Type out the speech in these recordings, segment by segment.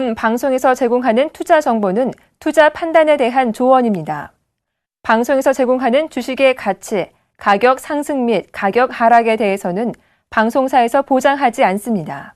이번 방송에서 제공하는 투자 정보는 투자 판단에 대한 조언입니다. 방송에서 제공하는 주식의 가치, 가격 상승 및 가격 하락에 대해서는 방송사에서 보장하지 않습니다.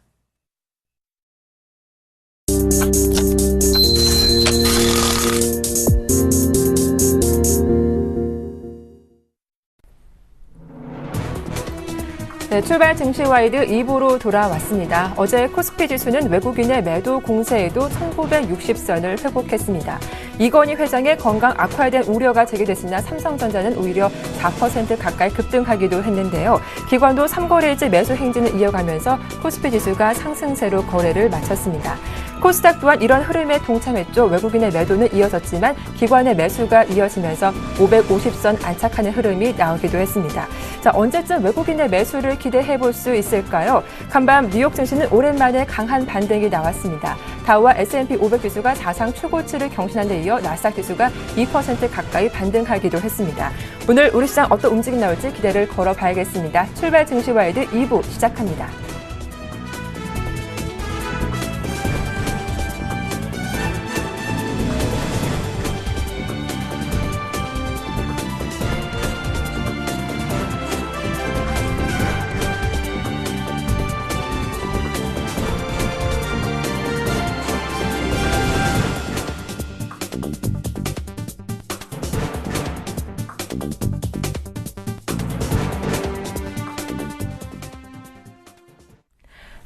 네, 출발 증시와이드 2부로 돌아왔습니다. 어제 코스피 지수는 외국인의 매도 공세에도 1960선을 회복했습니다. 이건희 회장의 건강 악화에 대한 우려가 제기됐으나 삼성전자는 오히려 4% 가까이 급등하기도 했는데요. 기관도 3거래일째 매수 행진을 이어가면서 코스피 지수가 상승세로 거래를 마쳤습니다. 코스닥 또한 이런 흐름에 동참했죠. 외국인의 매도는 이어졌지만 기관의 매수가 이어지면서 550선 안착하는 흐름이 나오기도 했습니다. 자, 언제쯤 외국인의 매수를 기대해 볼 수 있을까요? 간밤 뉴욕 증시는 오랜만에 강한 반등이 나왔습니다. 다우와 S&P 500 지수가 사상 최고치를 경신한 데 이어 나스닥 지수가 2% 가까이 반등하기도 했습니다. 오늘 우리 시장 어떤 움직임 나올지 기대를 걸어봐야겠습니다. 출발 증시와이드 2부 시작합니다.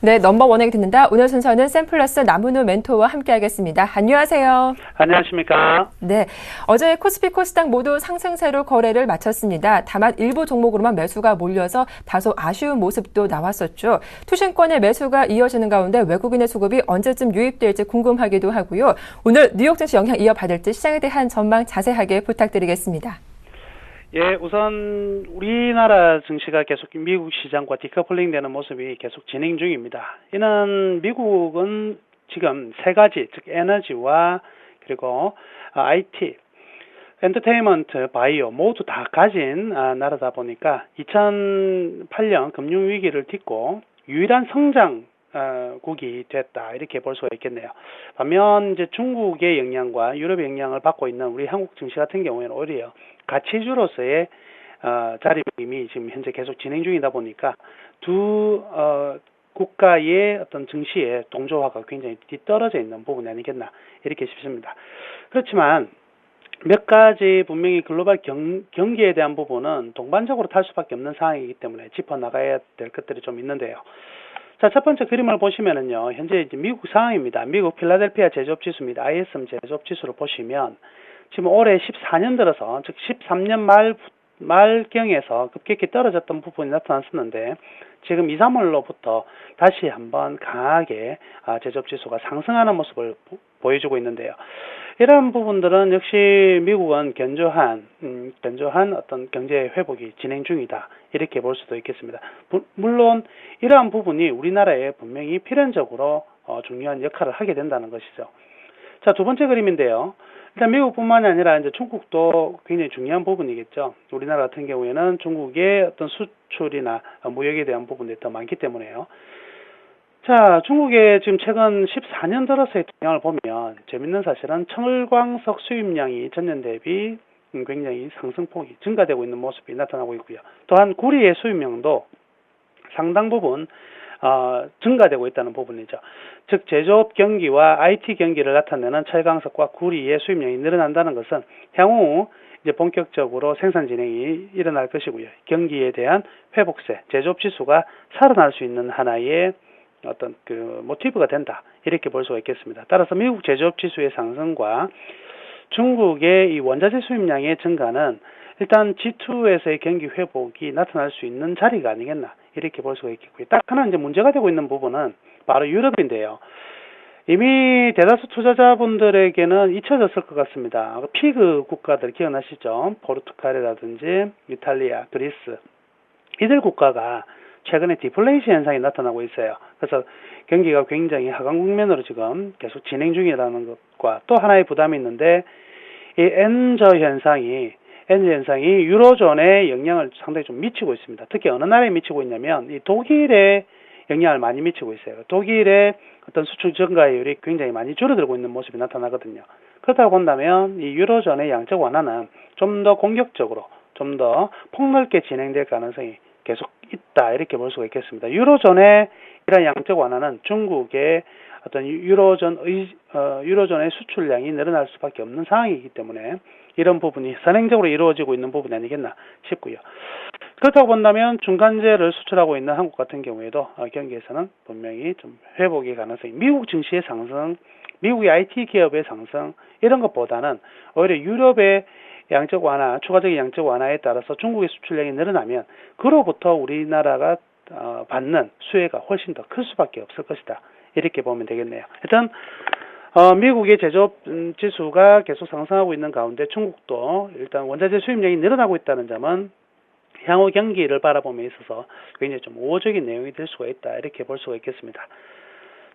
네, 넘버원에게 듣는다. 오늘 순서는 샘플러스 남은우 멘토와 함께하겠습니다. 안녕하세요. 안녕하십니까. 네, 어제 코스피, 코스닥 모두 상승세로 거래를 마쳤습니다. 다만 일부 종목으로만 매수가 몰려서 다소 아쉬운 모습도 나왔었죠. 투신권의 매수가 이어지는 가운데 외국인의 수급이 언제쯤 유입될지 궁금하기도 하고요. 오늘 뉴욕 증시 영향 이어받을지 시장에 대한 전망 자세하게 부탁드리겠습니다. 예, 우선 우리나라 증시가 계속 미국 시장과 디커플링 되는 모습이 계속 진행 중입니다. 이는 미국은 지금 세 가지, 즉 에너지와 그리고 IT, 엔터테인먼트, 바이오 모두 다 가진 나라다 보니까 2008년 금융위기를 딛고 유일한 성장 국이 됐다 이렇게 볼 수가 있겠네요. 반면 이제 중국의 영향과 유럽의 영향을 받고 있는 우리 한국 증시 같은 경우에는 오히려 가치주로서의 자리매김이 지금 현재 계속 진행 중이다 보니까 두 국가의 어떤 증시의 동조화가 굉장히 뒤떨어져 있는 부분이 아니겠나 이렇게 싶습니다. 그렇지만 몇 가지 분명히 글로벌 경기에 대한 부분은 동반적으로 탈 수밖에 없는 상황이기 때문에 짚어나가야 될 것들이 좀 있는데요. 자, 첫 번째 그림을 보시면은요, 현재 이제 미국 상황입니다. 미국 필라델피아 제조업지수입니다. ISM 제조업지수를 보시면 지금 올해 14년 들어서, 즉 13년 말경에서 급격히 떨어졌던 부분이 나타났었는데 지금 2, 3월로부터 다시 한번 강하게 제조업지수가 상승하는 모습을 보여주고 있는데요. 이러한 부분들은 역시 미국은 견조한 어떤 경제 회복이 진행 중이다. 이렇게 볼 수도 있겠습니다. 물론 이러한 부분이 우리나라에 분명히 필연적으로 중요한 역할을 하게 된다는 것이죠. 자, 두 번째 그림인데요. 일단 미국뿐만이 아니라 이제 중국도 굉장히 중요한 부분이겠죠. 우리나라 같은 경우에는 중국의 어떤 수출이나 무역에 대한 부분들이 더 많기 때문에요. 자, 중국의 지금 최근 14년 들어서의 동향을 보면 재밌는 사실은 청을광석 수입량이 전년 대비 굉장히 상승폭이 증가되고 있는 모습이 나타나고 있고요. 또한 구리의 수입량도 상당 부분 증가되고 있다는 부분이죠. 즉 제조업 경기와 IT 경기를 나타내는 철광석과 구리의 수입량이 늘어난다는 것은 향후 이제 본격적으로 생산 진행이 일어날 것이고요. 경기에 대한 회복세, 제조업 지수가 살아날 수 있는 하나의 어떤 그 모티브가 된다 이렇게 볼 수가 있겠습니다. 따라서 미국 제조업 지수의 상승과 중국의 이 원자재 수입량의 증가는 일단 G2에서의 경기 회복이 나타날 수 있는 자리가 아니겠나 이렇게 볼 수가 있겠고요. 딱 하나 이제 문제가 되고 있는 부분은 바로 유럽인데요. 이미 대다수 투자자분들에게는 잊혀졌을 것 같습니다. 피그 국가들 기억나시죠? 포르투갈이라든지 이탈리아, 그리스 이들 국가가 최근에 디플레이션 현상이 나타나고 있어요. 그래서 경기가 굉장히 하강 국면으로 지금 계속 진행 중이라는 것과 또 하나의 부담이 있는데 이 엔저 현상이 유로존에 영향을 상당히 좀 미치고 있습니다. 특히 어느 나라에 미치고 있냐면 이 독일의 영향을 많이 미치고 있어요. 독일의 어떤 수출 증가율이 굉장히 많이 줄어들고 있는 모습이 나타나거든요. 그렇다고 본다면 이 유로존의 양적 완화는 좀 더 공격적으로 좀 더 폭넓게 진행될 가능성이 계속 있다 이렇게 볼 수가 있겠습니다. 유로존의 이런 양적 완화는 중국의 어떤 유로존의 수출량이 늘어날 수밖에 없는 상황이기 때문에 이런 부분이 선행적으로 이루어지고 있는 부분이 아니겠나 싶고요. 그렇다고 본다면 중간재를 수출하고 있는 한국 같은 경우에도 경기에서는 분명히 좀 회복의 가능성이 미국 증시의 상승, 미국의 IT 기업의 상승 이런 것보다는 오히려 유럽의 양적 완화, 추가적인 양적 완화에 따라서 중국의 수출량이 늘어나면 그로부터 우리나라가 받는 수혜가 훨씬 더 클 수밖에 없을 것이다. 이렇게 보면 되겠네요. 일단 미국의 제조업 지수가 계속 상승하고 있는 가운데 중국도 일단 원자재 수입량이 늘어나고 있다는 점은 향후 경기를 바라봄에 있어서 굉장히 좀 우호적인 내용이 될 수가 있다. 이렇게 볼 수가 있겠습니다.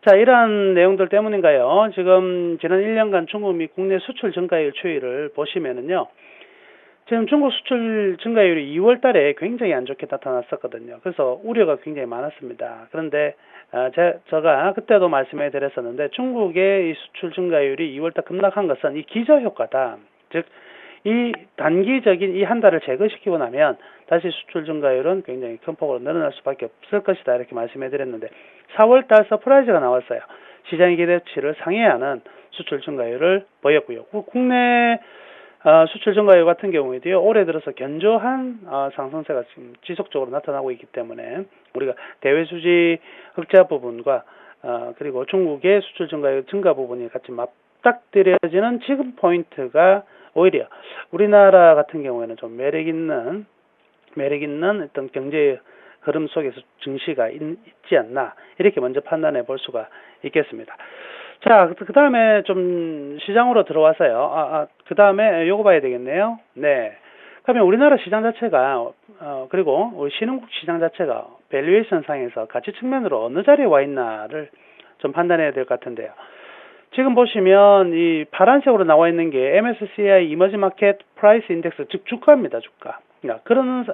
자, 이러한 내용들 때문인가요? 지금 지난 1년간 중국 및 국내 수출 증가율 추이를 보시면은요. 지금 중국 수출 증가율이 2월 달에 굉장히 안 좋게 나타났었거든요. 그래서 우려가 굉장히 많았습니다. 그런데 제가 그때도 말씀해 드렸었는데 중국의 이 수출 증가율이 2월 달 급락한 것은 이 기저효과다. 즉, 이 단기적인 이 한 달을 제거시키고 나면 다시 수출 증가율은 굉장히 큰 폭으로 늘어날 수밖에 없을 것이다. 이렇게 말씀해 드렸는데 4월 달 서프라이즈가 나왔어요. 시장의 기대치를 상회하는 수출 증가율을 보였고요. 국내 수출 증가율 같은 경우에도요, 올해 들어서 견조한 상승세가 지금 지속적으로 나타나고 있기 때문에 우리가 대외 수지 흑자 부분과 그리고 중국의 수출 증가율 증가 부분이 같이 맞닥뜨려지는 지금 포인트가 오히려 우리나라 같은 경우에는 좀 매력 있는 어떤 경제 흐름 속에서 증시가 있지 않나 이렇게 먼저 판단해 볼 수가 있겠습니다. 자, 그 다음에 좀 시장으로 들어와서요. 그 다음에 요거 봐야 되겠네요. 네. 그러면 우리나라 시장 자체가, 그리고 우리 신흥국 시장 자체가 밸류에이션 상에서 가치 측면으로 어느 자리에 와 있나를 좀 판단해야 될 것 같은데요. 지금 보시면 이 파란색으로 나와 있는 게 MSCI 이머징 마켓 프라이스 인덱스, 즉 주가입니다, 주가. 그런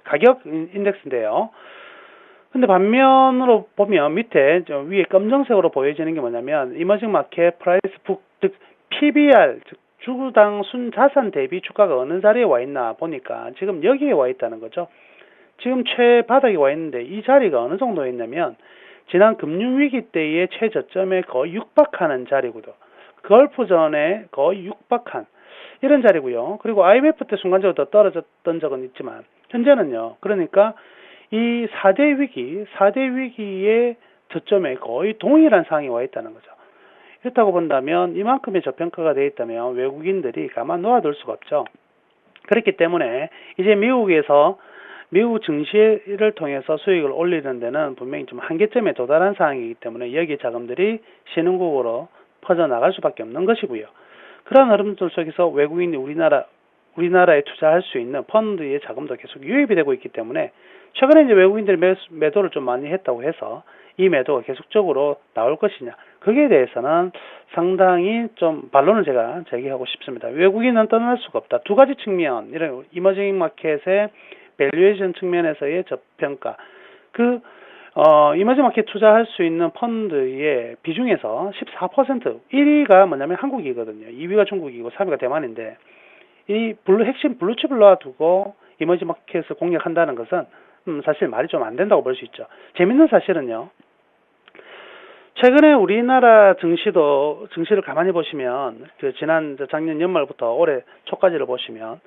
가격 인덱스인데요. 근데 반면으로 보면 밑에 위에 검정색으로 보여지는 게 뭐냐면 이머징 마켓 프라이스 북, 즉 PBR, 즉 주당 순자산 대비 주가가 어느 자리에 와 있나 보니까 지금 여기에 와 있다는 거죠. 지금 최바닥에 와 있는데 이 자리가 어느 정도에 있냐면 지난 금융위기 때의 최저점에 거의 육박하는 자리고요. 걸프전에 거의 육박한 이런 자리고요. 그리고 IMF 때 순간적으로 더 떨어졌던 적은 있지만 현재는요. 그러니까 이 4대 위기의 저점에 거의 동일한 상황이 와 있다는 거죠. 그렇다고 본다면 이만큼의 저평가가 되어 있다면 외국인들이 가만 놓아둘 수가 없죠. 그렇기 때문에 이제 미국 증시를 통해서 수익을 올리는 데는 분명히 좀 한계점에 도달한 상황이기 때문에 여기 자금들이 신흥국으로 퍼져나갈 수밖에 없는 것이고요. 그런 흐름들 속에서 외국인이 우리나라에 투자할 수 있는 펀드의 자금도 계속 유입이 되고 있기 때문에 최근에 이제 외국인들이 매도를 좀 많이 했다고 해서 이 매도가 계속적으로 나올 것이냐. 거기에 대해서는 상당히 좀 반론을 제가 제기하고 싶습니다. 외국인은 떠날 수가 없다. 두 가지 측면, 이런 이머징 마켓의 밸류에이션 측면에서의 저평가. 이머징 마켓 투자할 수 있는 펀드의 비중에서 14%, 1위가 뭐냐면 한국이거든요. 2위가 중국이고 3위가 대만인데, 이 핵심 블루칩을 놓아두고 이머징 마켓을 공략한다는 것은 사실 말이 좀 안 된다고 볼 수 있죠. 재밌는 사실은요. 최근에 우리나라 증시를 가만히 보시면 작년 연말부터 올해 초까지를 보시면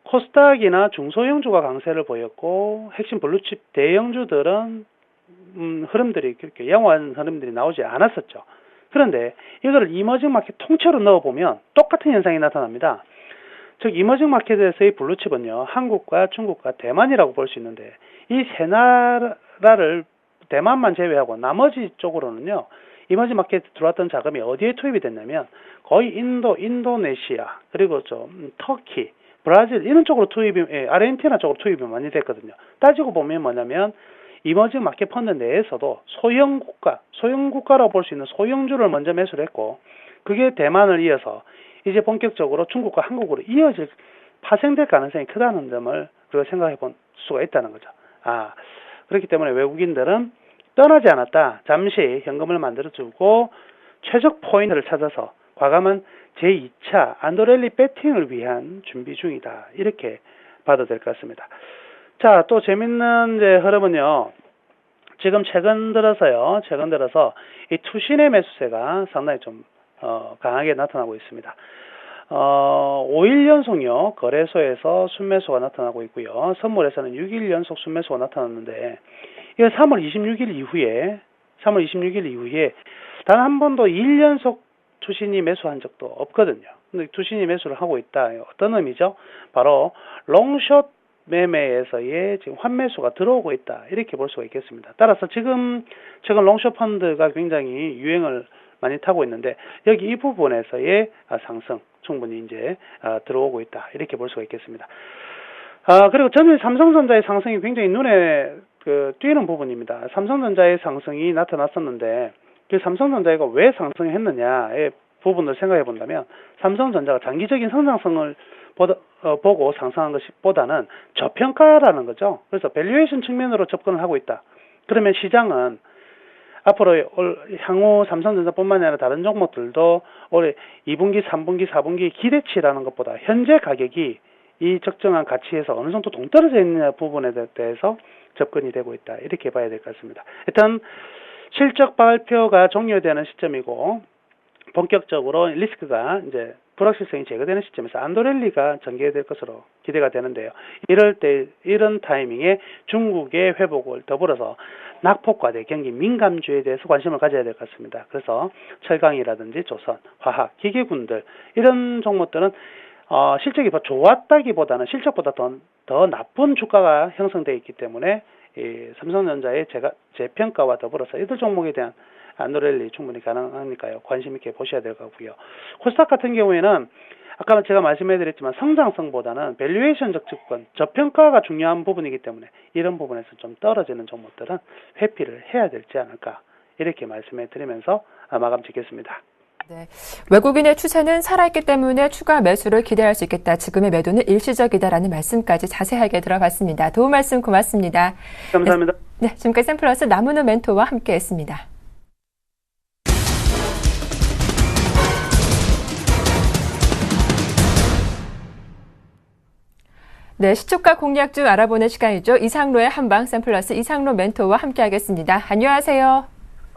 코스닥이나 중소형주가 강세를 보였고 핵심 블루칩 대형주들은 흐름들이 그렇게 양호한 흐름들이 나오지 않았었죠. 그런데 이거를 이머징 마켓 통째로 넣어보면 똑같은 현상이 나타납니다. 즉 이머징 마켓에서의 블루칩은요, 한국과 중국과 대만이라고 볼 수 있는데 이 세 나라를 대만만 제외하고 나머지 쪽으로는요, 이머징 마켓에 들어왔던 자금이 어디에 투입이 됐냐면 거의 인도네시아, 그리고 터키, 브라질 이런 쪽으로 아르헨티나 쪽으로 투입이 많이 됐거든요. 따지고 보면 뭐냐면 이머징 마켓 펀드 내에서도 소형국가라고 볼 수 있는 소형주를 먼저 매수를 했고, 그게 대만을 이어서 이제 본격적으로 중국과 한국으로 파생될 가능성이 크다는 점을 우리가 생각해 볼 수가 있다는 거죠. 그렇기 때문에 외국인들은 떠나지 않았다. 잠시 현금을 만들어주고 최적 포인트를 찾아서 과감한 제2차 안도렐리 배팅을 위한 준비 중이다. 이렇게 봐도 될 것 같습니다. 자, 또 재밌는 이제 흐름은요. 지금 최근 들어서 이 투신의 매수세가 상당히 좀 강하게 나타나고 있습니다. 5일 연속요 거래소에서 순매수가 나타나고 있고요. 선물에서는 6일 연속 순매수가 나타났는데 이거 3월 26일 이후에 단 한 번도 2일 연속 투신이 매수한 적도 없거든요. 근데 투신이 매수를 하고 있다. 어떤 의미죠? 바로 롱숏 매매에서의 지금 환매수가 들어오고 있다. 이렇게 볼 수가 있겠습니다. 따라서 지금 최근 롱숏 펀드가 굉장히 유행을 많이 타고 있는데 여기 이 부분에서의 상승 충분히 이제 들어오고 있다. 이렇게 볼 수가 있겠습니다. 그리고 저는 삼성전자의 상승이 굉장히 눈에 띄는 부분입니다. 삼성전자의 상승이 나타났었는데 그 삼성전자가 왜 상승했느냐의 부분을 생각해 본다면 삼성전자가 장기적인 성장성을 보고 상승한 것보다는 저평가라는 거죠. 그래서 밸류에이션 측면으로 접근을 하고 있다. 그러면 시장은 앞으로 향후 삼성전자뿐만 아니라 다른 종목들도 올해 2분기, 3분기, 4분기 기대치라는 것보다 현재 가격이 이 적정한 가치에서 어느 정도 동떨어져 있느냐 부분에 대해서 접근이 되고 있다. 이렇게 봐야 될 것 같습니다. 일단 실적 발표가 종료되는 시점이고 본격적으로 리스크가 이제 불확실성이 제거되는 시점에서 안도렐리가 전개될 것으로 기대가 되는데요. 이런 타이밍에 중국의 회복을 더불어서 낙폭과대 경기 민감주에 대해서 관심을 가져야 될 것 같습니다. 그래서 철강이라든지 조선, 화학, 기계군들 이런 종목들은 실적이 좋았다기보다는 실적보다 더 나쁜 주가가 형성되어 있기 때문에 이 삼성전자의 재평가와 더불어서 이들 종목에 대한 안도렐리 충분히 가능하니까요. 관심 있게 보셔야 될 것 같고요. 코스닥 같은 경우에는 아까 제가 말씀해드렸지만 성장성보다는 밸류에이션적 접근, 저평가가 중요한 부분이기 때문에 이런 부분에서 좀 떨어지는 종목들은 회피를 해야 되지 않을까 이렇게 말씀해드리면서 마감 짓겠습니다. 네, 외국인의 추세는 살아있기 때문에 추가 매수를 기대할 수 있겠다. 지금의 매도는 일시적이다라는 말씀까지 자세하게 들어봤습니다. 도움 말씀 고맙습니다. 감사합니다. 네, 지금까지 샘플러스 남은우 멘토와 함께했습니다. 네, 시초가 공략 중 알아보는 시간이죠. 이상로의 한방 샘플러스 이상로 멘토와 함께하겠습니다. 안녕하세요.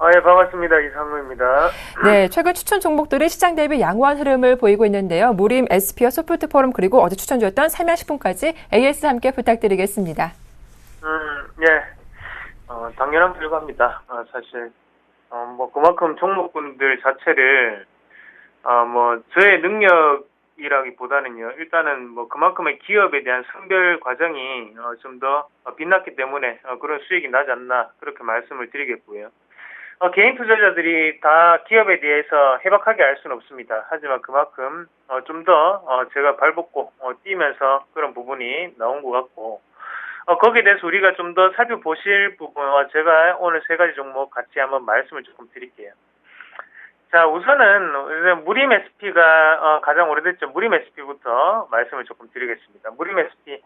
예, 반갑습니다. 이상로입니다. 네, 최근 추천 종목들이 시장 대비 양호한 흐름을 보이고 있는데요. 무림, SP와 소프트포럼 그리고 어제 추천 주었던 삼양식품까지 AS 함께 부탁드리겠습니다. 예, 당연한 결과입니다. 사실 그만큼 종목군들 자체를 저의 능력이라기보다는요. 일단은 그만큼의 기업에 대한 선별 과정이 좀 더 빛났기 때문에 그런 수익이 나지 않나 그렇게 말씀을 드리겠고요. 개인 투자자들이 다 기업에 대해서 해박하게 알 수는 없습니다. 하지만 그만큼 좀 더 제가 발벗고 뛰면서 그런 부분이 나온 것 같고 거기에 대해서 우리가 좀 더 살펴보실 부분 제가 오늘 세 가지 종목 같이 한번 말씀을 조금 드릴게요. 자, 우선은 무림 SP가 가장 오래됐죠. 무림 SP부터 말씀을 조금 드리겠습니다. 무림 SP.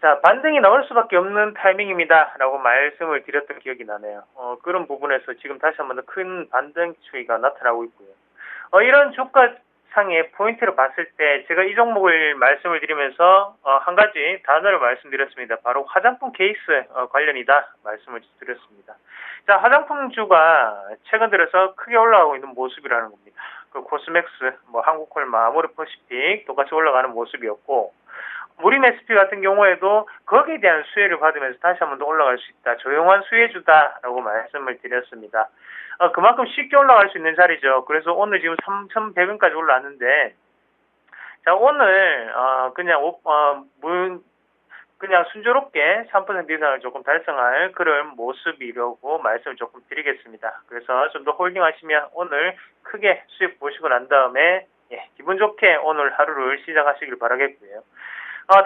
자, 반등이 나올 수밖에 없는 타이밍입니다. 라고 말씀을 드렸던 기억이 나네요. 그런 부분에서 지금 다시 한번 더 큰 반등 추이가 나타나고 있고요. 이런 주가상의 포인트를 봤을 때 제가 이 종목을 말씀을 드리면서 한 가지 단어를 말씀드렸습니다. 바로 화장품 케이스 관련이다 말씀을 드렸습니다. 자, 화장품주가 최근 들어서 크게 올라가고 있는 모습이라는 겁니다. 그 코스맥스, 한국콜마, 아모레퍼시픽 똑같이 올라가는 모습이었고 무림 SP 같은 경우에도 거기에 대한 수혜를 받으면서 다시 한 번 더 올라갈 수 있다. 조용한 수혜주다라고 말씀을 드렸습니다. 그만큼 쉽게 올라갈 수 있는 자리죠. 그래서 오늘 지금 3,100원까지 올라왔는데 자, 오늘 그냥 순조롭게 3% 이상을 조금 달성할 그런 모습이라고 말씀을 조금 드리겠습니다. 그래서 좀 더 홀딩하시면 오늘 크게 수익 보시고 난 다음에 기분 좋게 오늘 하루를 시작하시길 바라겠고요.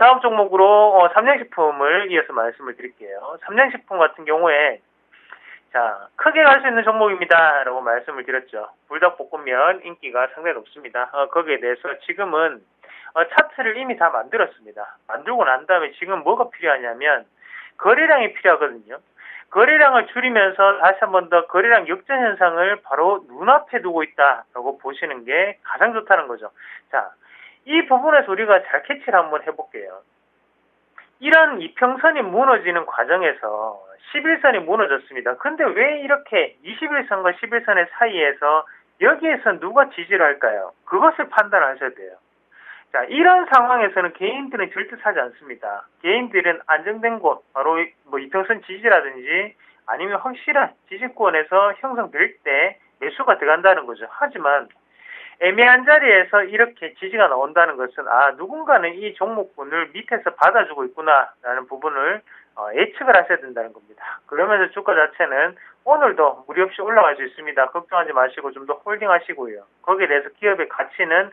다음 종목으로 삼양식품을 이어서 말씀을 드릴게요. 삼양식품 같은 경우에 자, 크게 갈 수 있는 종목입니다. 라고 말씀을 드렸죠. 불닭볶음면 인기가 상당히 높습니다. 거기에 대해서 지금은 차트를 이미 다 만들었습니다. 만들고 난 다음에 지금 뭐가 필요하냐면 거래량이 필요하거든요. 거래량을 줄이면서 다시 한 번 더 거래량 역전 현상을 바로 눈앞에 두고 있다라고 보시는 게 가장 좋다는 거죠. 자, 이 부분에서 우리가 잘 캐치를 한번 해볼게요. 이런 이평선이 무너지는 과정에서 11선이 무너졌습니다. 근데 왜 이렇게 21선과 11선의 사이에서 여기에서 누가 지지를 할까요? 그것을 판단하셔야 돼요. 자, 이런 상황에서는 개인들은 절대 사지 않습니다. 개인들은 안정된 곳, 바로 뭐 이평선 지지라든지 아니면 확실한 지지권에서 형성될 때 매수가 들어간다는 거죠. 하지만 애매한 자리에서 이렇게 지지가 나온다는 것은 누군가는 이 종목군을 밑에서 받아주고 있구나라는 부분을 예측을 하셔야 된다는 겁니다. 그러면서 주가 자체는 오늘도 무리 없이 올라갈 수 있습니다. 걱정하지 마시고 좀 더 홀딩 하시고요. 거기에 대해서 기업의 가치는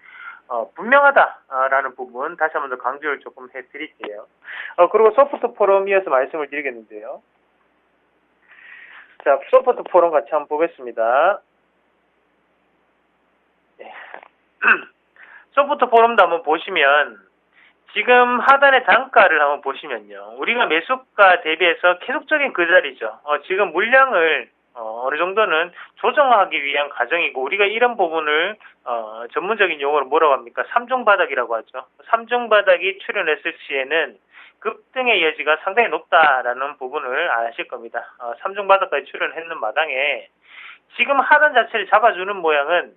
분명하다라는 부분 다시 한번 더 강조를 조금 해드릴게요. 그리고 소프트 포럼 이어서 말씀을 드리겠는데요. 자, 소프트 포럼 같이 한번 보겠습니다. 네. 소프트 포럼도 한번 보시면 지금 하단의 단가를 한번 보시면요. 우리가 매수가 대비해서 계속적인 그 자리죠. 지금 물량을 어느 정도는 조정하기 위한 과정이고 우리가 이런 부분을 전문적인 용어로 뭐라고 합니까? 3중 바닥이라고 하죠. 3중 바닥이 출현했을 시에는 급등의 여지가 상당히 높다라는 부분을 아실 겁니다. 3중 바닥까지 출현했는 마당에 지금 하단 자체를 잡아주는 모양은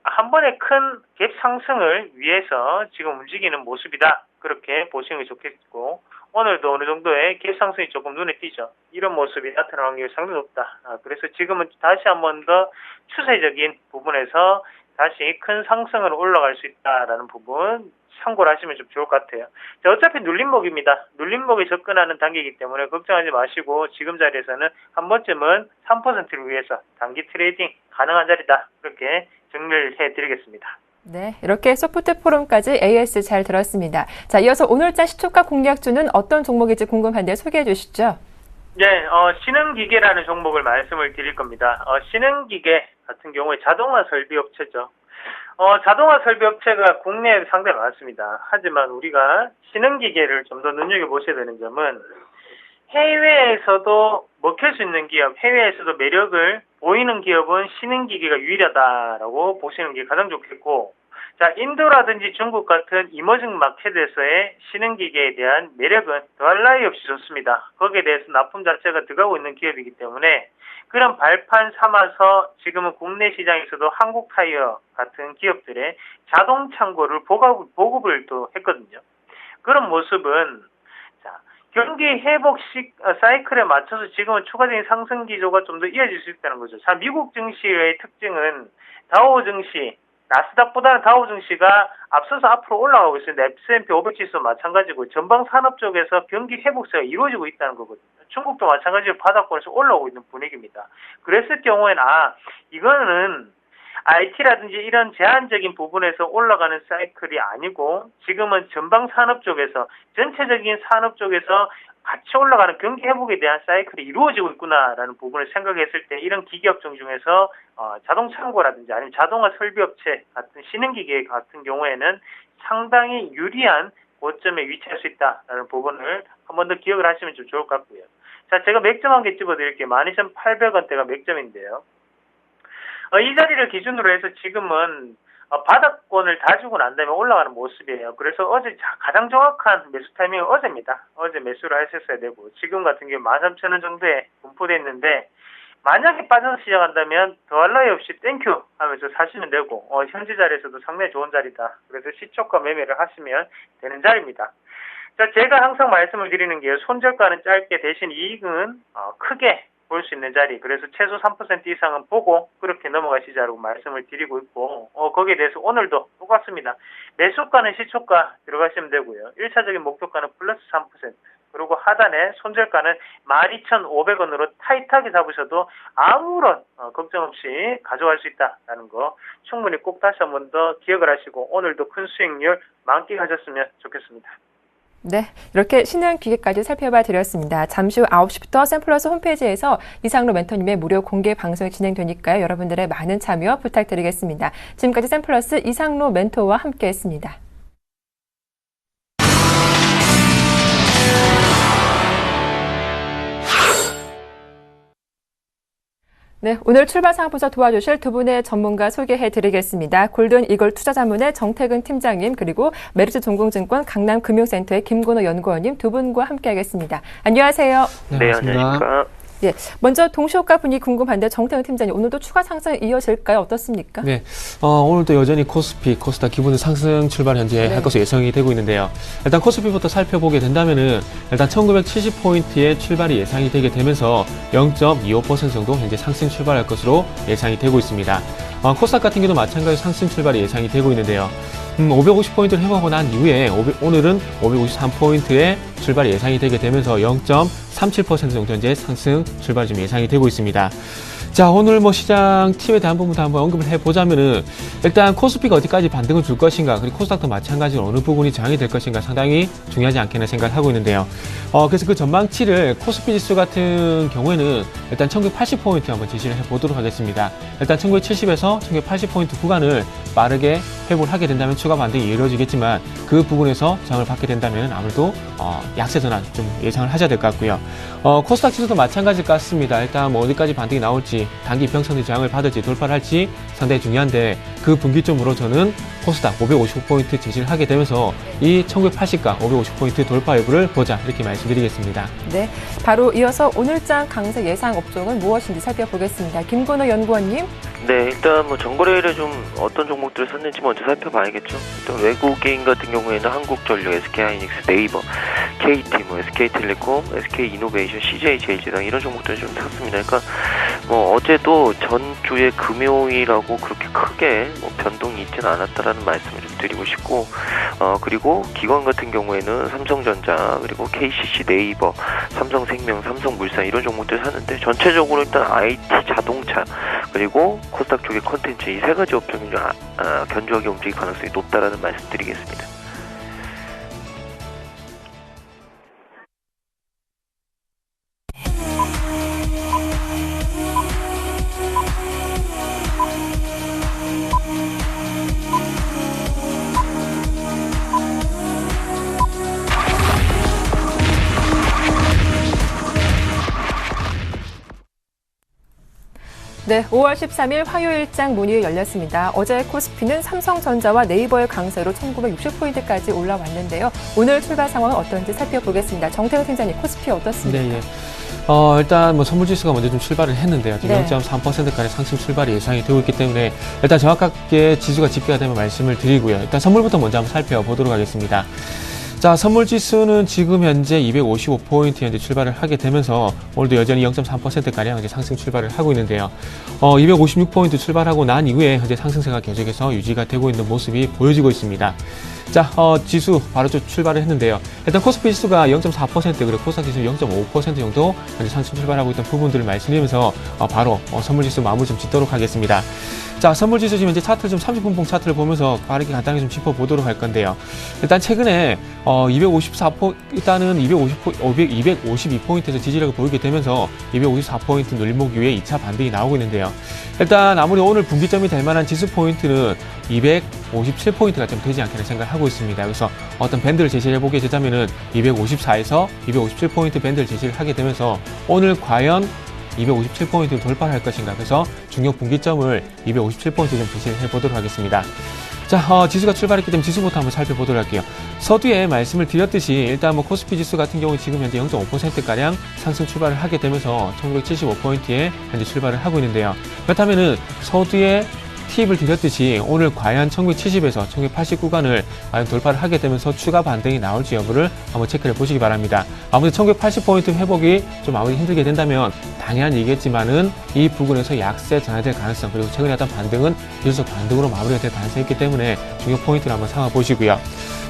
한 번에 큰 갭 상승을 위해서 지금 움직이는 모습이다. 그렇게 보시는 게 좋겠고 오늘도 어느 정도의 갭 상승이 조금 눈에 띄죠. 이런 모습이 나타날 확률이 상당히 높다. 그래서 지금은 다시 한 번 더 추세적인 부분에서 다시 큰 상승으로 올라갈 수 있다라는 부분 참고를 하시면 좀 좋을 것 같아요. 자, 어차피 눌림목입니다. 눌림목에 접근하는 단계이기 때문에 걱정하지 마시고 지금 자리에서는 한 번쯤은 3%를 위해서 단기 트레이딩 가능한 자리다. 그렇게 정리를 해드리겠습니다. 네, 이렇게 소프트 포럼까지 AS 잘 들었습니다. 자, 이어서 오늘자 시초가 공략주는 어떤 종목인지 궁금한데 소개해 주시죠. 네, 신흥기계라는 종목을 말씀을 드릴 겁니다. 신흥기계 같은 경우에 자동화 설비업체죠. 자동화 설비업체가 국내에 상당히 많습니다. 하지만 우리가 신흥기계를 좀 더 눈여겨보셔야 되는 점은 해외에서도 먹힐 수 있는 기업, 해외에서도 매력을 보이는 기업은 신흥기계가 유일하다라고 보시는 게 가장 좋겠고, 자, 인도라든지 중국 같은 이머징 마켓에서의 신흥기계에 대한 매력은 더할 나위 없이 좋습니다. 거기에 대해서 납품 자체가 들어가고 있는 기업이기 때문에 그런 발판 삼아서 지금은 국내 시장에서도 한국타이어 같은 기업들의 자동 창고를 보급을 또 했거든요. 그런 모습은 경기 회복 사이클에 맞춰서 지금은 추가적인 상승 기조가 좀 더 이어질 수 있다는 거죠. 자, 미국 증시의 특징은 다우 증시, 나스닥보다는 다우 증시가 앞서서 앞으로 올라가고 있습니다. S&P 500 지수 마찬가지고 전방 산업 쪽에서 경기 회복세가 이루어지고 있다는 거거든요. 중국도 마찬가지로 바닥권에서 올라오고 있는 분위기입니다. 그랬을 경우에는 이거는 IT라든지 이런 제한적인 부분에서 올라가는 사이클이 아니고 지금은 전방 산업 쪽에서 전체적인 산업 쪽에서 같이 올라가는 경기 회복에 대한 사이클이 이루어지고 있구나라는 부분을 생각했을 때 이런 기계업종 중에서 자동창고라든지 아니면 자동화 설비업체 같은 신흥기계 같은 경우에는 상당히 유리한 고점에 위치할 수 있다라는 부분을 한 번 더 기억을 하시면 좀 좋을 것 같고요. 자, 제가 맥점 한 개 집어드릴게요. 12,800원대가 맥점인데요. 이 자리를 기준으로 해서 지금은 바닥권을 다지고 난 다음에 올라가는 모습이에요. 그래서 어제 가장 정확한 매수 타이밍은 어제입니다. 어제 매수를 하셨어야 되고 지금 같은 경우 13,000원 정도에 분포되어 있는데 만약에 빠져서 시작한다면 더할 나위 없이 땡큐 하면서 사시면 되고 현재 자리에서도 상당히 좋은 자리다. 그래서 시초가 매매를 하시면 되는 자리입니다. 자, 제가 항상 말씀을 드리는 게 손절가는 짧게 대신 이익은 크게 볼 수 있는 자리, 그래서 최소 3% 이상은 보고 그렇게 넘어가시자고 말씀을 드리고 있고 거기에 대해서 오늘도 똑같습니다. 매수가는 시초가 들어가시면 되고요. 1차적인 목표가는 플러스 3%, 그리고 하단에 손절가는 12,500원으로 타이트하게 잡으셔도 아무런 걱정 없이 가져갈 수 있다는 거 충분히 꼭 다시 한 번 더 기억을 하시고 오늘도 큰 수익률 만끽하셨으면 좋겠습니다. 네, 이렇게 신흥기계까지 살펴봐 드렸습니다. 잠시 후 9시부터 샘플러스 홈페이지에서 이상로 멘토님의 무료 공개 방송이 진행되니까요. 여러분들의 많은 참여 부탁드리겠습니다. 지금까지 샘플러스 이상로 멘토와 함께했습니다. 네, 오늘 출발 상황부터 도와주실 두 분의 전문가 소개해드리겠습니다. 골든 이글 투자자문의 정태근 팀장님, 그리고 메리츠 종공증권 강남금융센터의 김건호 연구원님 두 분과 함께하겠습니다. 안녕하세요. 네, 안녕하십니까. 예, 먼저 동시효과 분위기 궁금한데 정태근 팀장님, 오늘도 추가 상승 이어질까요? 어떻습니까? 네, 오늘도 여전히 코스피, 코스닥 기본 상승 출발 현재 할 것으로 예상이 되고 있는데요. 일단 코스피부터 살펴보게 된다면은 일단 1970포인트의 출발이 예상이 되게 되면서 0.25% 정도 현재 상승 출발할 것으로 예상이 되고 있습니다. 코스닥 같은 경우도 마찬가지로 상승 출발이 예상이 되고 있는데요. 550포인트를 회복하고 난 이후에 오늘은 553포인트의 출발이 예상이 되게 되면서 0.37% 정도 현재 상승 출발이 좀 예상이 되고 있습니다. 자, 오늘 시장 팁에 대한 부분도 한번 언급을 해보자면은, 일단 코스피가 어디까지 반등을 줄 것인가, 그리고 코스닥도 마찬가지로 어느 부분이 저항이 될 것인가 상당히 중요하지 않겠나 생각을 하고 있는데요. 그래서 그 전망치를 코스피 지수 같은 경우에는 일단 1980포인트 한번 제시를 해보도록 하겠습니다. 일단 1970에서 1980포인트 구간을 빠르게 회복을 하게 된다면 추가 반등이 이루어지겠지만, 그 부분에서 저항을 받게 된다면 아무래도 약세 전환 좀 예상을 하셔야 될 것 같고요. 코스닥 지수도 마찬가지일 것 같습니다. 일단 어디까지 반등이 나올지, 단기 이평선의 저항을 받을지 돌파를 할지 상당히 중요한데, 그 분기점으로 저는 코스닥 555포인트 제시를 하게 되면서 이 1980과 550포인트 돌파 여부를 보자, 이렇게 말씀드리겠습니다. 네, 바로 이어서 오늘장 강세 예상 업종은 무엇인지 살펴보겠습니다. 김건호 연구원님. 네, 일단 정거래일에 좀 어떤 종목들을 샀는지 먼저 살펴봐야겠죠. 일단 외국인 같은 경우에는 한국전력, SK하이닉스, 네이버, KT, SK텔레콤, SK이노베이션, CJ제일제당 이런 종목들을 좀 샀습니다. 그러니까 어제도 전주에 금요일하고 그렇게 크게 변동이 있지는 않았다라는 말씀을 좀 드리고 싶고, 그리고 기관 같은 경우에는 삼성전자, 그리고 KCC, 네이버, 삼성생명, 삼성물산 이런 종목들 샀는데, 전체적으로 일단 IT, 자동차, 그리고 코스닥 쪽의 컨텐츠 이 세 가지 업종이 좀 견조하게 움직일 가능성이 높다라는 말씀드리겠습니다. 네, 5월 13일 화요일장 문이 열렸습니다. 어제 코스피는 삼성전자와 네이버의 강세로 1960포인트까지 올라왔는데요. 오늘 출발 상황은 어떤지 살펴보겠습니다. 정태근 팀장님, 코스피 어떻습니까? 네, 일단 선물지수가 먼저 좀 출발을 했는데요. 네. 0.3%까지 상승 출발이 예상이 되고 있기 때문에 일단 정확하게 지수가 집계가 되면 말씀을 드리고요. 일단 선물부터 먼저 한번 살펴보도록 하겠습니다. 자, 선물지수는 지금 현재 255포인트 현재 출발을 하게 되면서 오늘도 여전히 0.3%가량 이제 상승 출발을 하고 있는데요. 256포인트 출발하고 난 이후에 현재 상승세가 계속해서 유지가 되고 있는 모습이 보여지고 있습니다. 자, 지수 바로 좀 출발을 했는데요. 일단 코스피 지수가 0.4%, 그리고 코스닥 지수 0.5% 정도 현재 상승 출발하고 있던 부분들을 말씀드리면서 바로 선물지수 마무리 좀 짓도록 하겠습니다. 자, 선물지수 지금 현재 차트를 좀 30분봉 차트를 보면서 빠르게 간단히 좀 짚어보도록 할 건데요. 일단 최근에 252포인트에서 지지력을 보이게 되면서 254포인트 눌림목 이후에 2차 반등이 나오고 있는데요. 일단 아무리 오늘 분기점이 될 만한 지수 포인트는 257포인트가 좀 되지 않겠나 생각을 하고 있습니다. 그래서 어떤 밴드를 제시를 해보게 되자면은 254에서 257포인트 밴드를 제시를 하게 되면서 오늘 과연 257포인트 돌파할 것인가, 그래서 중요 분기점을 257포인트 좀 제시를 해보도록 하겠습니다. 자, 지수가 출발했기 때문에 지수부터 한번 살펴보도록 할게요. 서두에 말씀을 드렸듯이 일단 코스피 지수 같은 경우 지금 현재 0.5%가량 상승 출발을 하게 되면서 1975포인트에 현재 출발을 하고 있는데요. 그렇다면은 서두에 팁을 드렸듯이 오늘 과연 1970에서 1980 구간을 과연 돌파를 하게 되면서 추가 반등이 나올지 여부를 한번 체크를 해보시기 바랍니다. 아무래도 1980포인트 회복이 좀 아무리 힘들게 된다면 당연한 얘기겠지만은 이 부분에서 약세 전환될 가능성, 그리고 최근에 어떤 반등은 계속 반등으로 마무리가 될 가능성이 있기 때문에 중요 포인트를 한번 삼아 보시고요.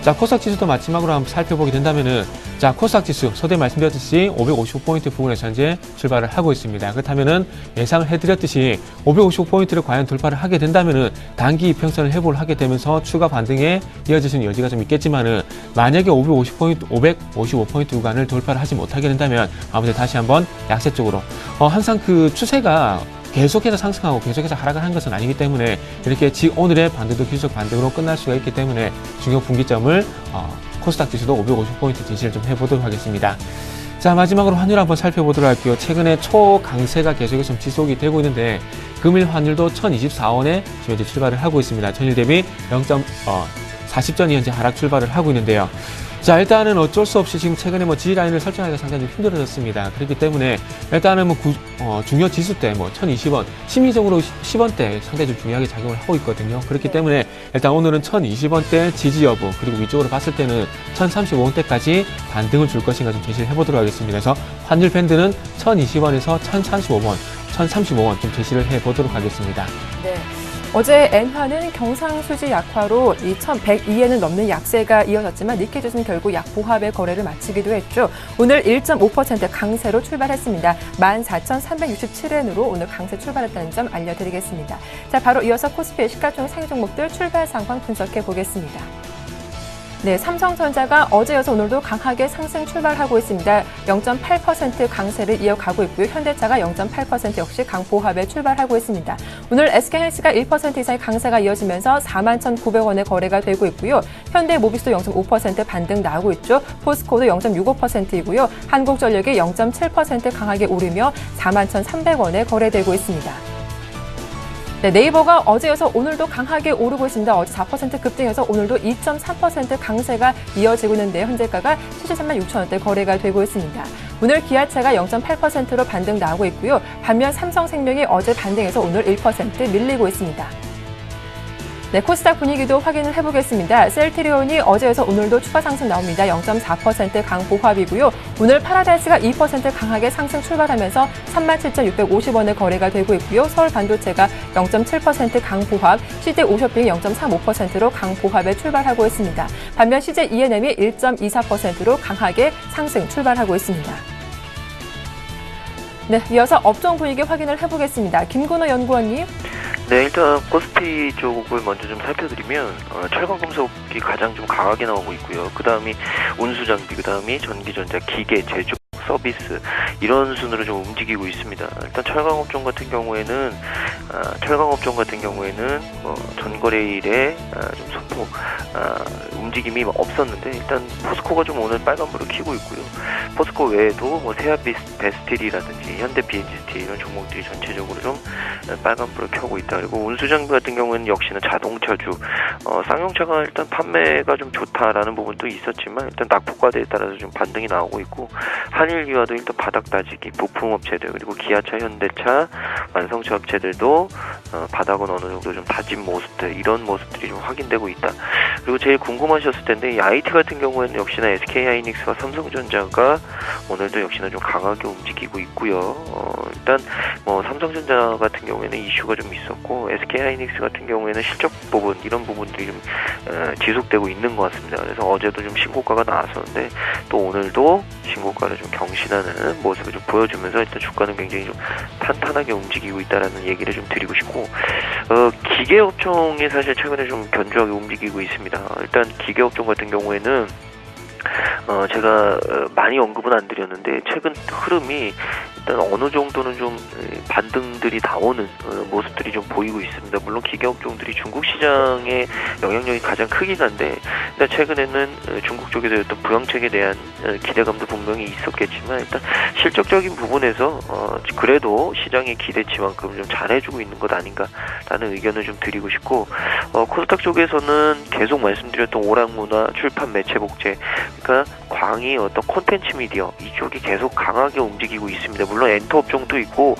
자, 코스닥 지수도 마지막으로 한번 살펴보게 된다면은, 자, 코스닥 지수 서두에 말씀드렸듯이 555포인트 부분에서 현재 출발을 하고 있습니다. 그렇다면은 예상을 해드렸듯이 555포인트를 과연 돌파를 하게 된다면은 단기 이평선을 회복을 하게 되면서 추가 반등에 이어질 수 있는 여지가 좀 있겠지만은, 만약에 555포인트 구간을 돌파를 하지 못하게 된다면 아무래도 다시 한번 약세 쪽으로, 항상 그 추세가 계속해서 상승하고 계속해서 하락을 한 것은 아니기 때문에 이렇게 오늘의 반등도 계속 반등으로 끝날 수가 있기 때문에 중요 분기점을 코스닥 지수도 550포인트 제시를 좀 해보도록 하겠습니다. 자, 마지막으로 환율 한번 살펴보도록 할게요. 최근에 초강세가 계속해서 좀 지속이 되고 있는데 금일 환율도 1024원에 지금 이제 출발을 하고 있습니다. 전일 대비 0.40전이 현재 하락 출발을 하고 있는데요. 자, 일단은 어쩔 수 없이 지금 최근에 지지라인을 설정하기가 상당히 좀 힘들어졌습니다. 그렇기 때문에 일단은 중요 지수대 1020원, 심리적으로 10원대 상당히 좀 중요하게 작용을 하고 있거든요. 그렇기 때문에 일단 오늘은 1020원대 지지 여부, 그리고 위쪽으로 봤을 때는 1035원대까지 반등을 줄 것인가 좀 제시를 해보도록 하겠습니다. 그래서 환율 밴드는 1020원에서 1035원 좀 제시를 해보도록 하겠습니다. 네. 어제 엔화는 경상수지 약화로 2102엔을 넘는 약세가 이어졌지만 니케 지수는 결국 약보합의 거래를 마치기도 했죠. 오늘 1.5% 강세로 출발했습니다. 14,367엔으로 오늘 강세 출발했다는 점 알려드리겠습니다. 자, 바로 이어서 코스피의 시가총 상위 종목들 출발 상황 분석해 보겠습니다. 네, 삼성전자가 어제여서 오늘도 강하게 상승 출발하고 있습니다. 0.8% 강세를 이어가고 있고요. 현대차가 0.8% 역시 강보합에 출발하고 있습니다. 오늘 SK헬스가 1% 이상의 강세가 이어지면서 41,900원에 거래가 되고 있고요. 현대모비스도 0.5% 반등 나오고 있죠. 포스코도 0.65%이고요. 한국전력이 0.7% 강하게 오르며 41,300원에 거래되고 있습니다. 네, 네이버가 어제여서 오늘도 강하게 오르고 있습니다. 어제 4% 급등해서 오늘도 2.3% 강세가 이어지고 있는데 현재가가 73만 6천원대 거래가 되고 있습니다. 오늘 기아차가 0.8%로 반등 나오고 있고요. 반면 삼성생명이 어제 반등해서 오늘 1% 밀리고 있습니다. 네, 코스닥 분위기도 확인을 해보겠습니다. 셀트리온이 어제여서 오늘도 추가 상승 나옵니다. 0.4% 강보합이고요. 오늘 파라다이스가 2% 강하게 상승 출발하면서 37,650원에 거래가 되고 있고요. 서울반도체가 0.7% 강보합, CJ 오쇼핑이 0.35%로 강보합에 출발하고 있습니다. 반면 CJ E&M이 1.24%로 강하게 상승 출발하고 있습니다. 네, 이어서 업종 분위기 확인을 해보겠습니다. 김근호 연구원님. 네, 일단 코스피 쪽을 먼저 좀 살펴드리면 철강금속이 가장 좀 강하게 나오고 있고요. 그 다음이 운수장비, 그 다음이 전기전자, 기계, 제조, 서비스 이런 순으로 좀 움직이고 있습니다. 일단 철강업종 같은 경우에는 전거래일에 좀 소폭 움직임이 없었는데 일단 포스코가 좀 오늘 빨간불을 켜고 있고요. 포스코 외에도 세아베스틸이라든지 현대 BNG스틸 이런 종목들이 전체적으로 좀 빨간불을 켜고 있다. 그리고 운수장비 같은 경우에는 역시나 자동차주 쌍용차가 일단 판매가 좀 좋다라는 부분도 있었지만 일단 낙폭과대에 따라서 좀 반등이 나오고 있고 한일기와도 일단 바닥 다지기, 부품업체들 그리고 기아차, 현대차, 완성차 업체들도 바닥은 어느 정도 좀 다진 모습들 이런 모습들이 좀 확인되고 있다. 그리고 제일 궁금하셨을 텐데 이 IT 같은 경우에는 역시나 SK하이닉스와 삼성전자가 오늘도 역시나 좀 강하게 움직이고 있고요. 일단 삼성전자 같은 경우에는 이슈가 좀 있었고 SK하이닉스 같은 경우에는 실적 부분 이런 부분들이 좀 지속되고 있는 것 같습니다. 그래서 어제도 좀 신고가가 나왔었는데 또 오늘도 신고가를 좀 경신하는 모습을 좀 보여주면서 일단 주가는 굉장히 좀 탄탄하게 움직이고 있다라는 얘기를 좀 드리고 싶고 기계업종이 사실 최근에 좀 견조하게 움직이고 있습니다. 일단 기계업종 같은 경우에는 제가 많이 언급은 안 드렸는데 최근 흐름이 일단 어느 정도는 좀 반등들이 나오는 모습들이 좀 보이고 있습니다. 물론 기계업종들이 중국 시장의 영향력이 가장 크긴 한데 일단 최근에는 중국 쪽에서 어떤 부양책에 대한 기대감도 분명히 있었겠지만 일단 실적적인 부분에서 그래도 시장의 기대치만큼 좀 잘해주고 있는 것 아닌가라는 의견을 좀 드리고 싶고 코스닥 쪽에서는 계속 말씀드렸던 오락문화, 출판, 매체, 복제 그러니까 광이 어떤 콘텐츠 미디어 이쪽이 계속 강하게 움직이고 있습니다. 물론 엔터 업종도 있고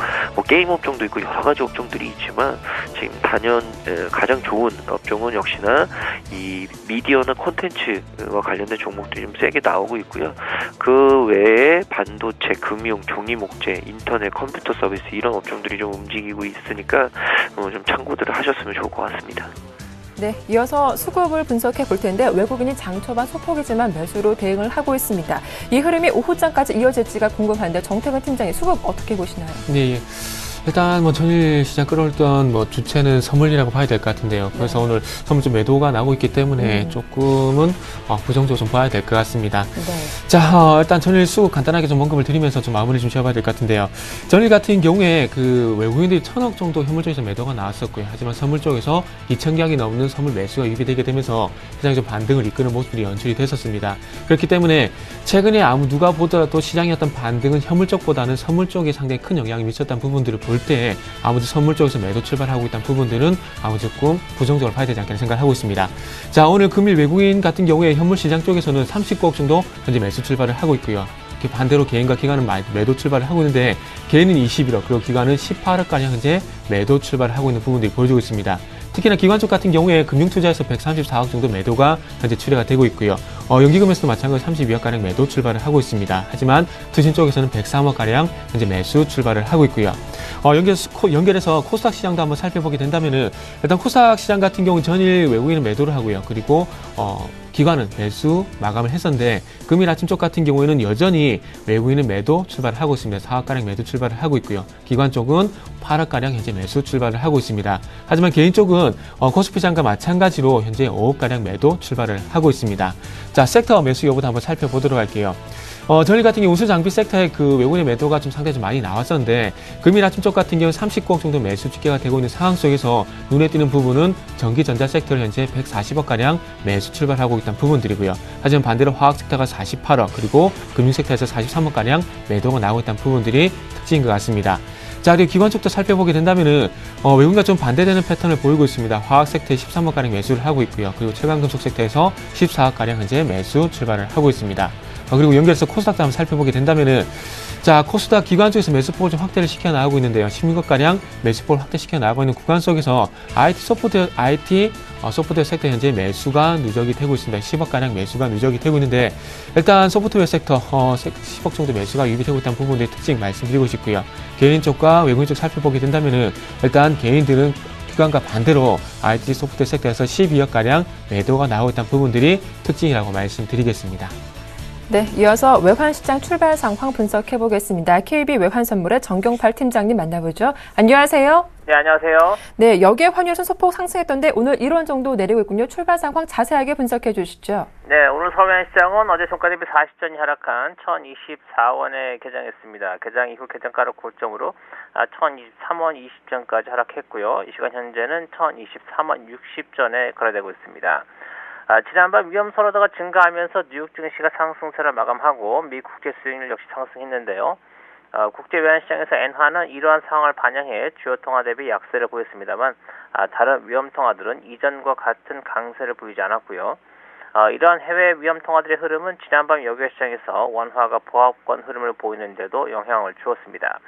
게임 업종도 있고 여러 가지 업종들이 있지만 지금 단연 가장 좋은 업종은 역시나 이 미디어나 콘텐츠와 관련된 종목들이 좀 세게 나오고 있고요. 그 외에 반도체, 금융, 종이 목재, 인터넷, 컴퓨터 서비스 이런 업종들이 좀 움직이고 있으니까 좀 참고들을 하셨으면 좋을 것 같습니다. 네, 이어서 수급을 분석해 볼 텐데 외국인이 장 초반 소폭이지만 매수로 대응을 하고 있습니다. 이 흐름이 오후장까지 이어질지가 궁금한데 정태근 팀장이 수급 어떻게 보시나요? 네, 일단 뭐 전일 시장 끌어올던 뭐 주체는 선물이라고 봐야 될 것 같은데요. 그래서 오늘 선물 좀 매도가 나오고 있기 때문에 조금은 부정적으로 좀 봐야 될 것 같습니다. 네. 자, 일단 전일 수 간단하게 좀 언급을 드리면서 좀 마무리 좀 지어봐야 될 것 같은데요. 전일 같은 경우에 그 외국인들이 1,000억 정도 현물 쪽에서 매도가 나왔었고요. 하지만 선물 쪽에서 2,000계약이 넘는 선물 매수가 유입되게 되면서 시장이 좀 반등을 이끄는 모습이 연출이 됐었습니다. 그렇기 때문에 최근에 아무 누가 보더라도 시장의 어떤 반등은 현물 쪽보다는 선물 쪽에 상당히 큰 영향이 미쳤다는 부분들을 볼 때 아무튼 선물 쪽에서 매도 출발하고 있다는 부분들은 아무튼 조금 부정적으로 봐야 되지 않겠나 생각을 하고 있습니다. 자, 오늘 금일 외국인 같은 경우에 현물 시장 쪽에서는 39억 정도 현재 매수 출발을 하고 있고요. 반대로 개인과 기관은 매도 출발을 하고 있는데 개인은 21억 그리고 기관은 18억가량 현재 매도 출발을 하고 있는 부분들이 보여지고 있습니다. 특히나 기관 쪽 같은 경우에 금융투자에서 134억 정도 매도가 현재 출회가 되고 있고요. 연기금에서도 마찬가지로 32억가량 매도 출발을 하고 있습니다. 하지만 투신 쪽에서는 103억가량 현재 매수 출발을 하고 있고요. 연결해서 코스닥 시장도 한번 살펴보게 된다면은 일단 코스닥 시장 같은 경우 전일 외국인은 매도를 하고요. 그리고 기관은 매수 마감을 했었는데 금일 아침 쪽 같은 경우에는 여전히 외국인은 매도 출발을 하고 있습니다. 4억가량 매도 출발을 하고 있고요. 기관 쪽은 8억가량 현재 매수 출발을 하고 있습니다. 하지만 개인 쪽은 코스피 시장과 마찬가지로 현재 5억가량 매도 출발을 하고 있습니다. 자, 섹터 매수 여부도 한번 살펴보도록 할게요. 전일 같은 경우 우수 장비 섹터에 그 외국인의 매도가 좀 상당히 좀 많이 나왔었는데 금일 아침 쪽 같은 경우 39억 정도 매수 집계가 되고 있는 상황 속에서 눈에 띄는 부분은 전기 전자 섹터를 현재 140억가량 매수 출발하고 있다는 부분들이고요. 하지만 반대로 화학 섹터가 48억 그리고 금융 섹터에서 43억가량 매도가 나오고 있다는 부분들이 특징인 것 같습니다. 자, 그리고 기관 쪽도 살펴보게 된다면은, 외국인과 좀 반대되는 패턴을 보이고 있습니다. 화학 섹터에 13억가량 매수를 하고 있고요. 그리고 최강금속 섹터에서 14억가량 현재 매수 출발을 하고 있습니다. 그리고 연결해서 코스닥도 한번 살펴보게 된다면은, 자, 코스닥 기관 쪽에서 매수폭을 좀 확대를 시켜 나가고 있는데요. 16억가량 매수폭을 확대시켜 나가고 있는 구간 속에서 IT 소프트웨어 섹터 현재 매수가 누적이 되고 있습니다. 10억가량 매수가 누적이 되고 있는데 일단 소프트웨어 섹터 10억 정도 매수가 유입이 되고 있다는 부분들의 특징 말씀드리고 싶고요. 개인 쪽과 외국인 쪽 살펴보게 된다면은 일단 개인들은 기관과 반대로 IT 소프트웨어 섹터에서 12억가량 매도가 나오고 있다는 부분들이 특징이라고 말씀드리겠습니다. 네, 이어서 외환시장 출발 상황 분석해 보겠습니다. KB 외환선물의 정경팔 팀장님 만나보죠. 안녕하세요. 네, 안녕하세요. 네, 여기에 환율은 소폭 상승했던데 오늘 1원 정도 내리고 있군요. 출발 상황 자세하게 분석해 주시죠. 네, 오늘 서울시장은 어제 종가 대비 40전이 하락한 1024원에 개장했습니다. 개장 이후 개장가를 고점으로 1023원 20전까지 하락했고요. 이 시간 현재는 1023원 60전에 거래되고 있습니다. 지난밤 위험 선호도가 증가하면서 뉴욕 증시가 상승세를 마감하고 미 국제 수익률 역시 상승했는데요. 국제 외환시장에서 엔화는 이러한 상황을 반영해 주요 통화 대비 약세를 보였습니다만 다른 위험 통화들은 이전과 같은 강세를 보이지 않았고요. 이러한 해외 위험 통화들의 흐름은 지난밤 여객 시장에서 원화가 보합권 흐름을 보이는데도 영향을 주었습니다.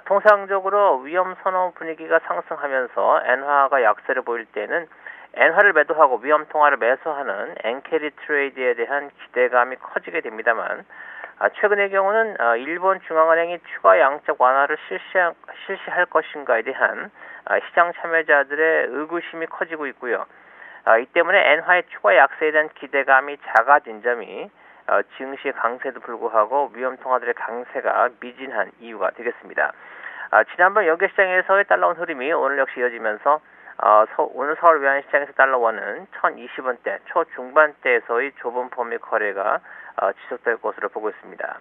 통상적으로 위험 선호 분위기가 상승하면서 엔화가 약세를 보일 때는 엔화를 매도하고 위험 통화를 매수하는 엔캐리 트레이드에 대한 기대감이 커지게 됩니다만 최근의 경우는 일본 중앙은행이 추가 양적 완화를 실시할 것인가에 대한 시장 참여자들의 의구심이 커지고 있고요. 이 때문에 엔화의 추가 약세에 대한 기대감이 작아진 점이 증시 강세에도 불구하고 위험 통화들의 강세가 미진한 이유가 되겠습니다. 지난번 연계시장에서의 달러원 흐름이 오늘 역시 이어지면서 오늘 서울 외환시장에서 달러원은 1020원대 초중반대에서의 좁은 범위 거래가 지속될 것으로 보고 있습니다.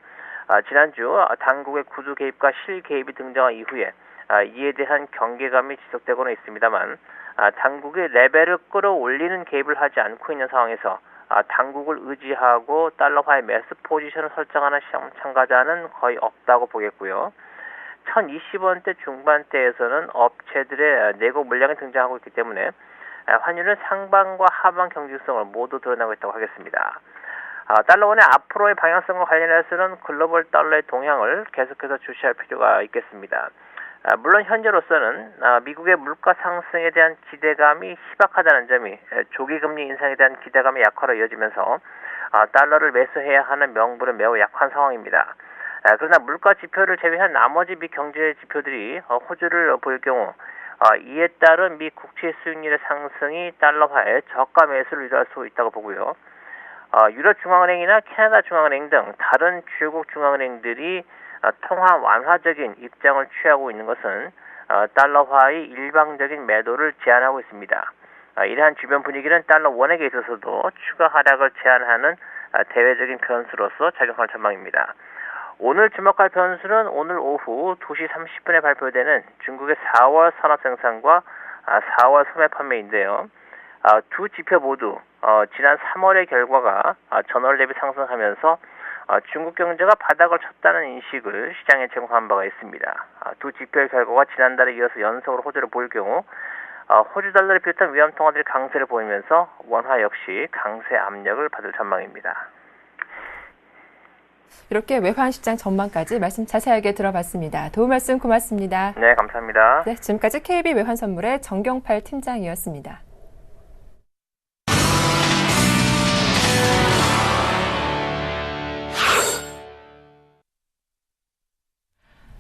지난주 당국의 구두 개입과 실 개입이 등장한 이후에 이에 대한 경계감이 지속되고는 있습니다만 당국이 레벨을 끌어올리는 개입을 하지 않고 있는 상황에서 당국을 의지하고 달러화의 매수 포지션을 설정하는 시장 참가자는 거의 없다고 보겠고요. 1020원대 중반대에서는 업체들의 내고 물량이 등장하고 있기 때문에 환율은 상방과 하방 경직성을 모두 드러내고 있다고 하겠습니다. 달러원의 앞으로의 방향성과 관련해서는 글로벌 달러의 동향을 계속해서 주시할 필요가 있겠습니다. 물론 현재로서는 미국의 물가 상승에 대한 기대감이 희박하다는 점이 조기 금리 인상에 대한 기대감이 약화로 이어지면서 달러를 매수해야 하는 명분은 매우 약한 상황입니다. 그러나 물가 지표를 제외한 나머지 미 경제 지표들이 호주를 보일 경우 이에 따른 미 국채 수익률의 상승이 달러화의 저가 매수를 유도할 수 있다고 보고요. 유럽 중앙은행이나 캐나다 중앙은행 등 다른 주요국 중앙은행들이 통화 완화적인 입장을 취하고 있는 것은 달러화의 일방적인 매도를 제한하고 있습니다. 이러한 주변 분위기는 달러 원액에 있어서도 추가 하락을 제한하는 대외적인 변수로서 작용할 전망입니다. 오늘 주목할 변수는 오늘 오후 2시 30분에 발표되는 중국의 4월 산업생산과 4월 소매 판매인데요. 두 지표 모두 지난 3월의 결과가 전월 대비 상승하면서 중국 경제가 바닥을 쳤다는 인식을 시장에 제공한 바가 있습니다. 두 지표의 결과가 지난달에 이어서 연속으로 호조를 보일 경우 호주 달러를 비롯한 위험 통화들이 강세를 보이면서 원화 역시 강세 압력을 받을 전망입니다. 이렇게 외환 시장 전망까지 말씀 자세하게 들어봤습니다. 도움 말씀 고맙습니다. 네, 감사합니다. 네, 지금까지 KB 외환선물의 정경팔 팀장이었습니다.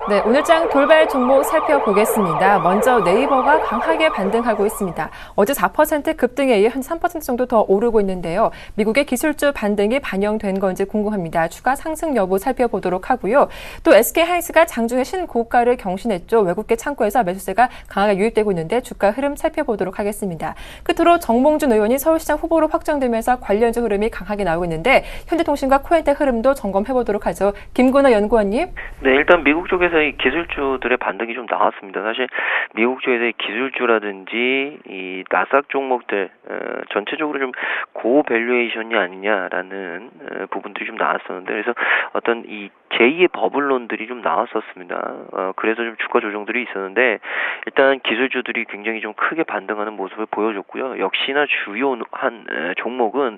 네, 오늘장 돌발 종목 살펴보겠습니다. 먼저 네이버가 강하게 반등하고 있습니다. 어제 4% 급등에 이어 한 3% 정도 더 오르고 있는데요. 미국의 기술주 반등이 반영된 건지 궁금합니다. 추가 상승 여부 살펴보도록 하고요. 또 SK하이닉스가 장중에 신고가를 경신했죠. 외국계 창구에서 매수세가 강하게 유입되고 있는데 주가 흐름 살펴보도록 하겠습니다. 끝으로 정몽준 의원이 서울시장 후보로 확정되면서 관련주 흐름이 강하게 나오고 있는데 현대통신과 코엔텍 흐름도 점검해보도록 하죠. 김근호 연구원님. 네, 일단 미국 쪽에서 이 기술주들의 반등이 좀 나왔습니다. 사실 미국 쪽에서의 기술주라든지 이 나스닥 종목들 전체적으로 좀 고밸류에이션이 아니냐라는 부분들이 좀 나왔었는데, 그래서 어떤 이 제2의 버블론들이 좀 나왔었습니다. 그래서 좀 주가 조정들이 있었는데, 일단 기술주들이 굉장히 좀 크게 반등하는 모습을 보여줬고요. 역시나 주요한 종목은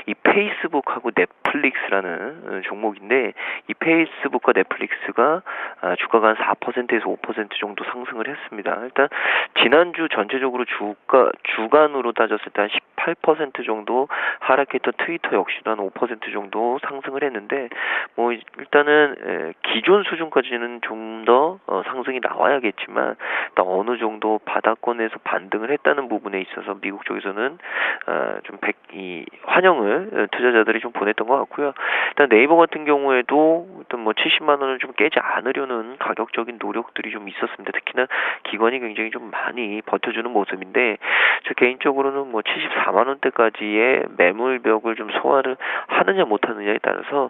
이 페이스북하고 넷플릭스라는 종목인데, 이 페이스북과 넷플릭스가 주가가 한 4%에서 5% 정도 상승을 했습니다. 일단 지난주 전체적으로 주간으로 따졌을 때 한 18% 정도 하락했던 트위터 역시도 한 5% 정도 상승을 했는데, 뭐 일단은 기존 수준까지는 좀 더 상승이 나와야겠지만, 일단 어느 정도 바닥권에서 반등을 했다는 부분에 있어서 미국 쪽에서는 좀 환영을 투자자들이 좀 보냈던 것 같고요. 일단 네이버 같은 경우에도 일단 뭐 70만 원을 좀 깨지 않으려는 가격적인 노력들이 좀 있었습니다. 특히나 기관이 굉장히 좀 많이 버텨주는 모습인데, 저 개인적으로는 뭐 74만 원대까지의 매물벽을 좀 소화를 하느냐 못하느냐에 따라서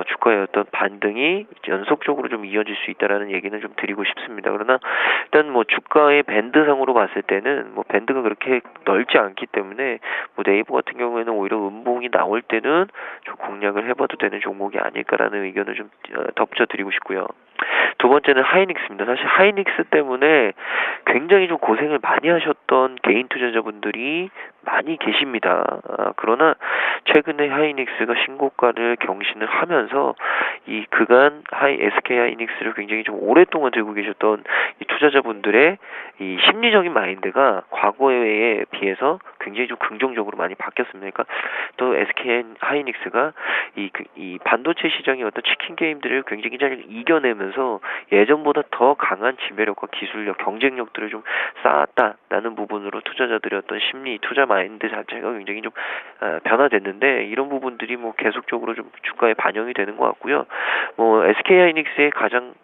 주가의 어떤 반등이 연속적으로 좀 이어질 수 있다라는 얘기는 좀 드리고 싶습니다. 그러나 일단 뭐 주가의 밴드상으로 봤을 때는 뭐 밴드가 그렇게 넓지 않기 때문에 뭐 네이버 같은 경우에는 오히려 음봉이 나올 때는 좀 공략을 해봐도 되는 종목이 아닐까라는 의견을 좀 덧붙여드리고 싶고요. 두 번째는 하이닉스입니다. 사실 하이닉스 때문에 굉장히 좀 고생을 많이 하셨던 개인 투자자분들이 많이 계십니다. 그러나 최근에 하이닉스가 신고가를 경신을 하면서 이 그간 SK 하이닉스를 굉장히 좀 오랫동안 들고 계셨던 이 투자자분들의 이 심리적인 마인드가 과거에 비해서 굉장히 좀 긍정적으로 많이 바뀌었습니다. 그러니까 또 SK 하이닉스가 이 반도체 시장의 어떤 치킨 게임들을 굉장히 잘 이겨내면서 예전보다 더 강한 지배력과 기술력, 경쟁력들을 좀 쌓았다라는 부분으로 투자자들의 어떤 심리, 투자 마인드 자체가 굉장히 좀 변화됐는데, 이런 부분들이 뭐 계속적으로 좀 주가에 반영이 되는 것 같고요. 뭐 SK 하이닉스의 가장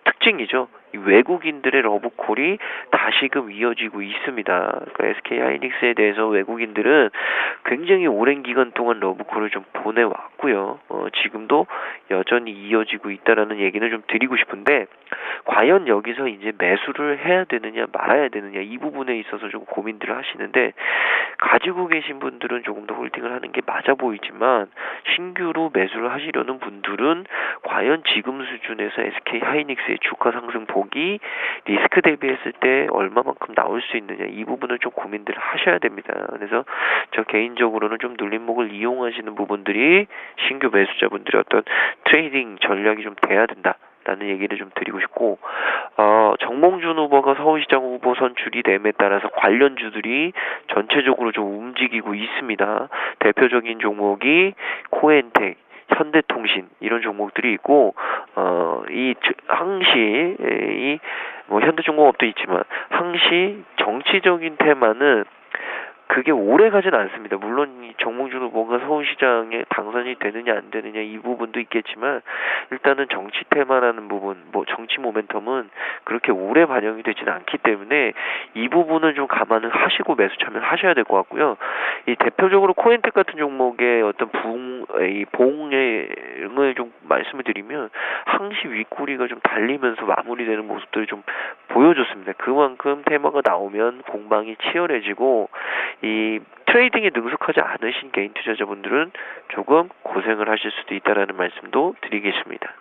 특징이죠. 이 외국인들의 러브콜이 다시금 이어지고 있습니다. 그러니까 SK 하이닉스에 대해서 외국인들은 굉장히 오랜 기간 동안 러브콜을 좀 보내왔고요. 지금도 여전히 이어지고 있다라는 얘기는 좀 드리고 싶은데, 과연 여기서 이제 매수를 해야 되느냐 말아야 되느냐 이 부분에 있어서 좀 고민들을 하시는데, 가지고 계신 분들은 조금 더 홀딩을 하는 게 맞아 보이지만 신규로 매수를 하시려는 분들은 과연 지금 수준에서 SK 하이닉스의 주가 상승 폭이 리스크 대비했을 때 얼마만큼 나올 수 있느냐 이 부분을 좀 고민들을 하셔야 됩니다. 그래서 저 개인적으로는 좀 눌림목을 이용하시는 부분들이 신규 매수자분들의 어떤 트레이딩 전략이 좀 돼야 된다 라는 얘기를 좀 드리고 싶고, 정몽준 후보가 서울시장 후보 선출이 됨에 따라서 관련주들이 전체적으로 좀 움직이고 있습니다. 대표적인 종목이 코엔텍, 현대통신 이런 종목들이 있고, 이 항시 뭐 현대중공업도 있지만 항시 정치적인 테마는 그게 오래 가진 않습니다. 물론 이 정몽준은 뭔가 서울시장에 당선이 되느냐 안 되느냐 이 부분도 있겠지만 일단은 정치 테마라는 부분, 뭐 정치 모멘텀은 그렇게 오래 반영이 되지는 않기 때문에 이 부분을 좀 감안을 하시고 매수 참여하셔야 될 것 같고요. 이 대표적으로 코엔텍 같은 종목의 어떤 봉을 좀 말씀을 드리면 항시 윗꼬리가 좀 달리면서 마무리되는 모습들을 좀 보여줬습니다. 그만큼 테마가 나오면 공방이 치열해지고 이 트레이딩에 능숙하지 않으신 개인 투자자분들은 조금 고생을 하실 수도 있다라는 말씀도 드리겠습니다.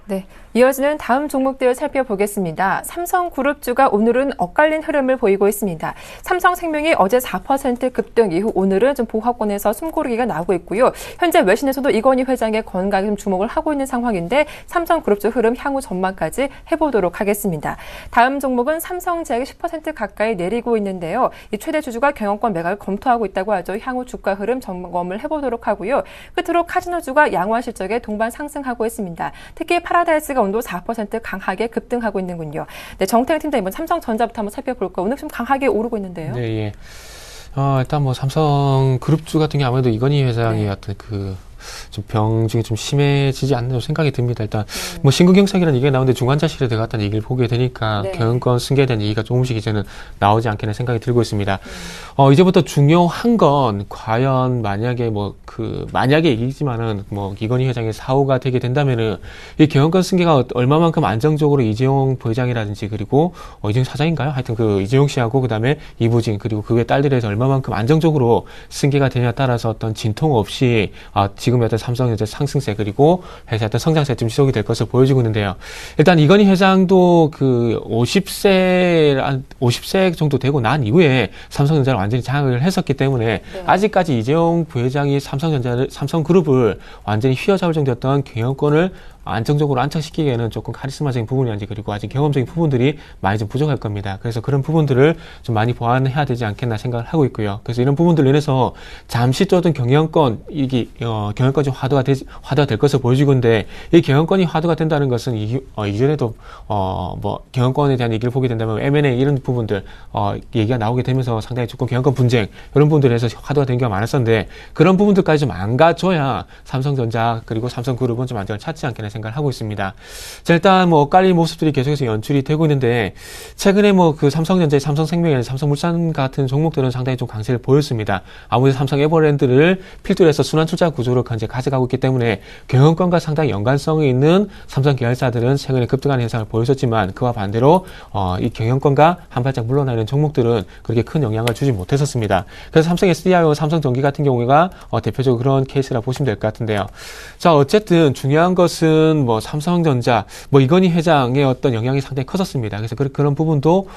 네, 이어지는 다음 종목들 살펴보겠습니다. 삼성그룹주가 오늘은 엇갈린 흐름을 보이고 있습니다. 삼성생명이 어제 4% 급등 이후 오늘은 좀 보합권에서 숨고르기가 나오고 있고요. 현재 외신에서도 이건희 회장의 건강에 좀 주목을 하고 있는 상황인데 삼성그룹주 흐름 향후 전망까지 해보도록 하겠습니다. 다음 종목은 삼성제약이 10% 가까이 내리고 있는데요. 이 최대 주주가 경영권 매각을 검토하고 있다고 하죠. 향후 주가 흐름 점검을 해보도록 하고요. 끝으로 카지노주가 양호한 실적에 동반 상승하고 있습니다. 특히 파라다이스가 오늘도 4% 강하게 급등하고 있는군요. 네, 정태영 팀장 이번 삼성전자부터 한번 살펴볼까요? 오늘 좀 강하게 오르고 있는데요. 네, 예. 일단 뭐 삼성그룹주 같은 게 아무래도 이건희 회장의 네. 어떤 좀 병증이 좀 심해지지 않는 생각이 듭니다. 일단 뭐 신근경색이라는 얘기가 나오는데 중환자실에 들어갔다는 얘기를 보게 되니까 네. 경영권 승계에 대한 얘기가 조금씩 이제는 나오지 않겠나 생각이 들고 있습니다. 이제부터 중요한 건 과연 만약에 만약에 얘기지만은 뭐 이건희 회장의 사후가 되게 된다면은 이 경영권 승계가 얼마만큼 안정적으로 이재용 부회장이라든지 그리고 이재용 사장인가요? 하여튼 그 이재용 씨하고 그다음에 이부진 그리고 그의 딸들에 대해서 얼마만큼 안정적으로 승계가 되냐에 따라서 어떤 진통 없이 지금의 어떤 삼성전자 상승세 그리고 회사의 어떤 성장세 좀 지속이 될 것을 보여주고 있는데요. 일단 이건희 회장도 그 50세 정도 되고 난 이후에 삼성전자를 완전히 장악을 했었기 때문에 네. 아직까지 이재용 부회장이 삼성그룹을 완전히 휘어잡을 정도였던 경영권을 안정적으로 안착시키기에는 조금 카리스마적인 부분이란지 그리고 아직 경험적인 부분들이 많이 좀 부족할 겁니다. 그래서 그런 부분들을 좀 많이 보완해야 되지 않겠나 생각을 하고 있고요. 그래서 이런 부분들로 인해서 잠시 쫓은 경영권이 좀 화두가 될 것을 보여주고 있는데 이 경영권이 화두가 된다는 것은 이전에도 경영권에 대한 얘기를 보게 된다면 M&A 이런 부분들 얘기가 나오게 되면서 상당히 조금 경영권 분쟁 이런 부분들에서 화두가 된 경우가 많았었는데 그런 부분들까지 좀 안 가줘야 삼성전자 그리고 삼성그룹은 좀 안정을 찾지 않겠나 생각을 하고 있습니다. 자, 일단 엇갈린 모습들이 계속해서 연출이 되고 있는데 최근에 그 삼성전자의 삼성생명이나 삼성물산 같은 종목들은 상당히 좀 강세를 보였습니다. 아무래도 삼성 에버랜드를 필두로 해서 순환투자 구조로 이제 가져가고 있기 때문에 경영권과 상당히 연관성이 있는 삼성 계열사들은 최근에 급등하는 현상을 보였었지만 그와 반대로 이 경영권과 한 발짝 물러나는 종목들은 그렇게 큰 영향을 주지 못했었습니다. 그래서 삼성 SDI와 삼성전기 같은 경우가 대표적으로 그런 케이스라 보시면 될 것 같은데요. 자, 어쨌든 중요한 것은 삼성전자, 이건희 회장의 어떤 영향이 상당히 컸었습니다. 그래서 그런 부분도,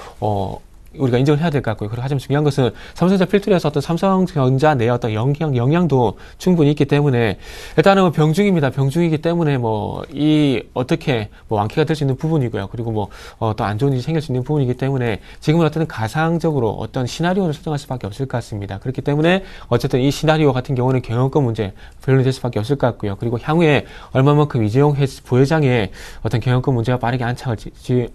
우리가 인정을 해야 될 것 같고요. 그리고 하지만 중요한 것은 삼성전자 필두에서 어떤 삼성전자 내의 어떤 영향도 충분히 있기 때문에 일단은 병중입니다. 병중이기 때문에 어떻게 완쾌가 될 수 있는 부분이고요. 그리고 또 안 좋은 일이 생길 수 있는 부분이기 때문에 지금은 어떤 가상적으로 어떤 시나리오를 설정할 수밖에 없을 것 같습니다. 그렇기 때문에 어쨌든 이 시나리오 같은 경우는 경영권 문제 변론이 될 수밖에 없을 것 같고요. 그리고 향후에 얼마만큼 이재용 부회장의 어떤 경영권 문제가 빠르게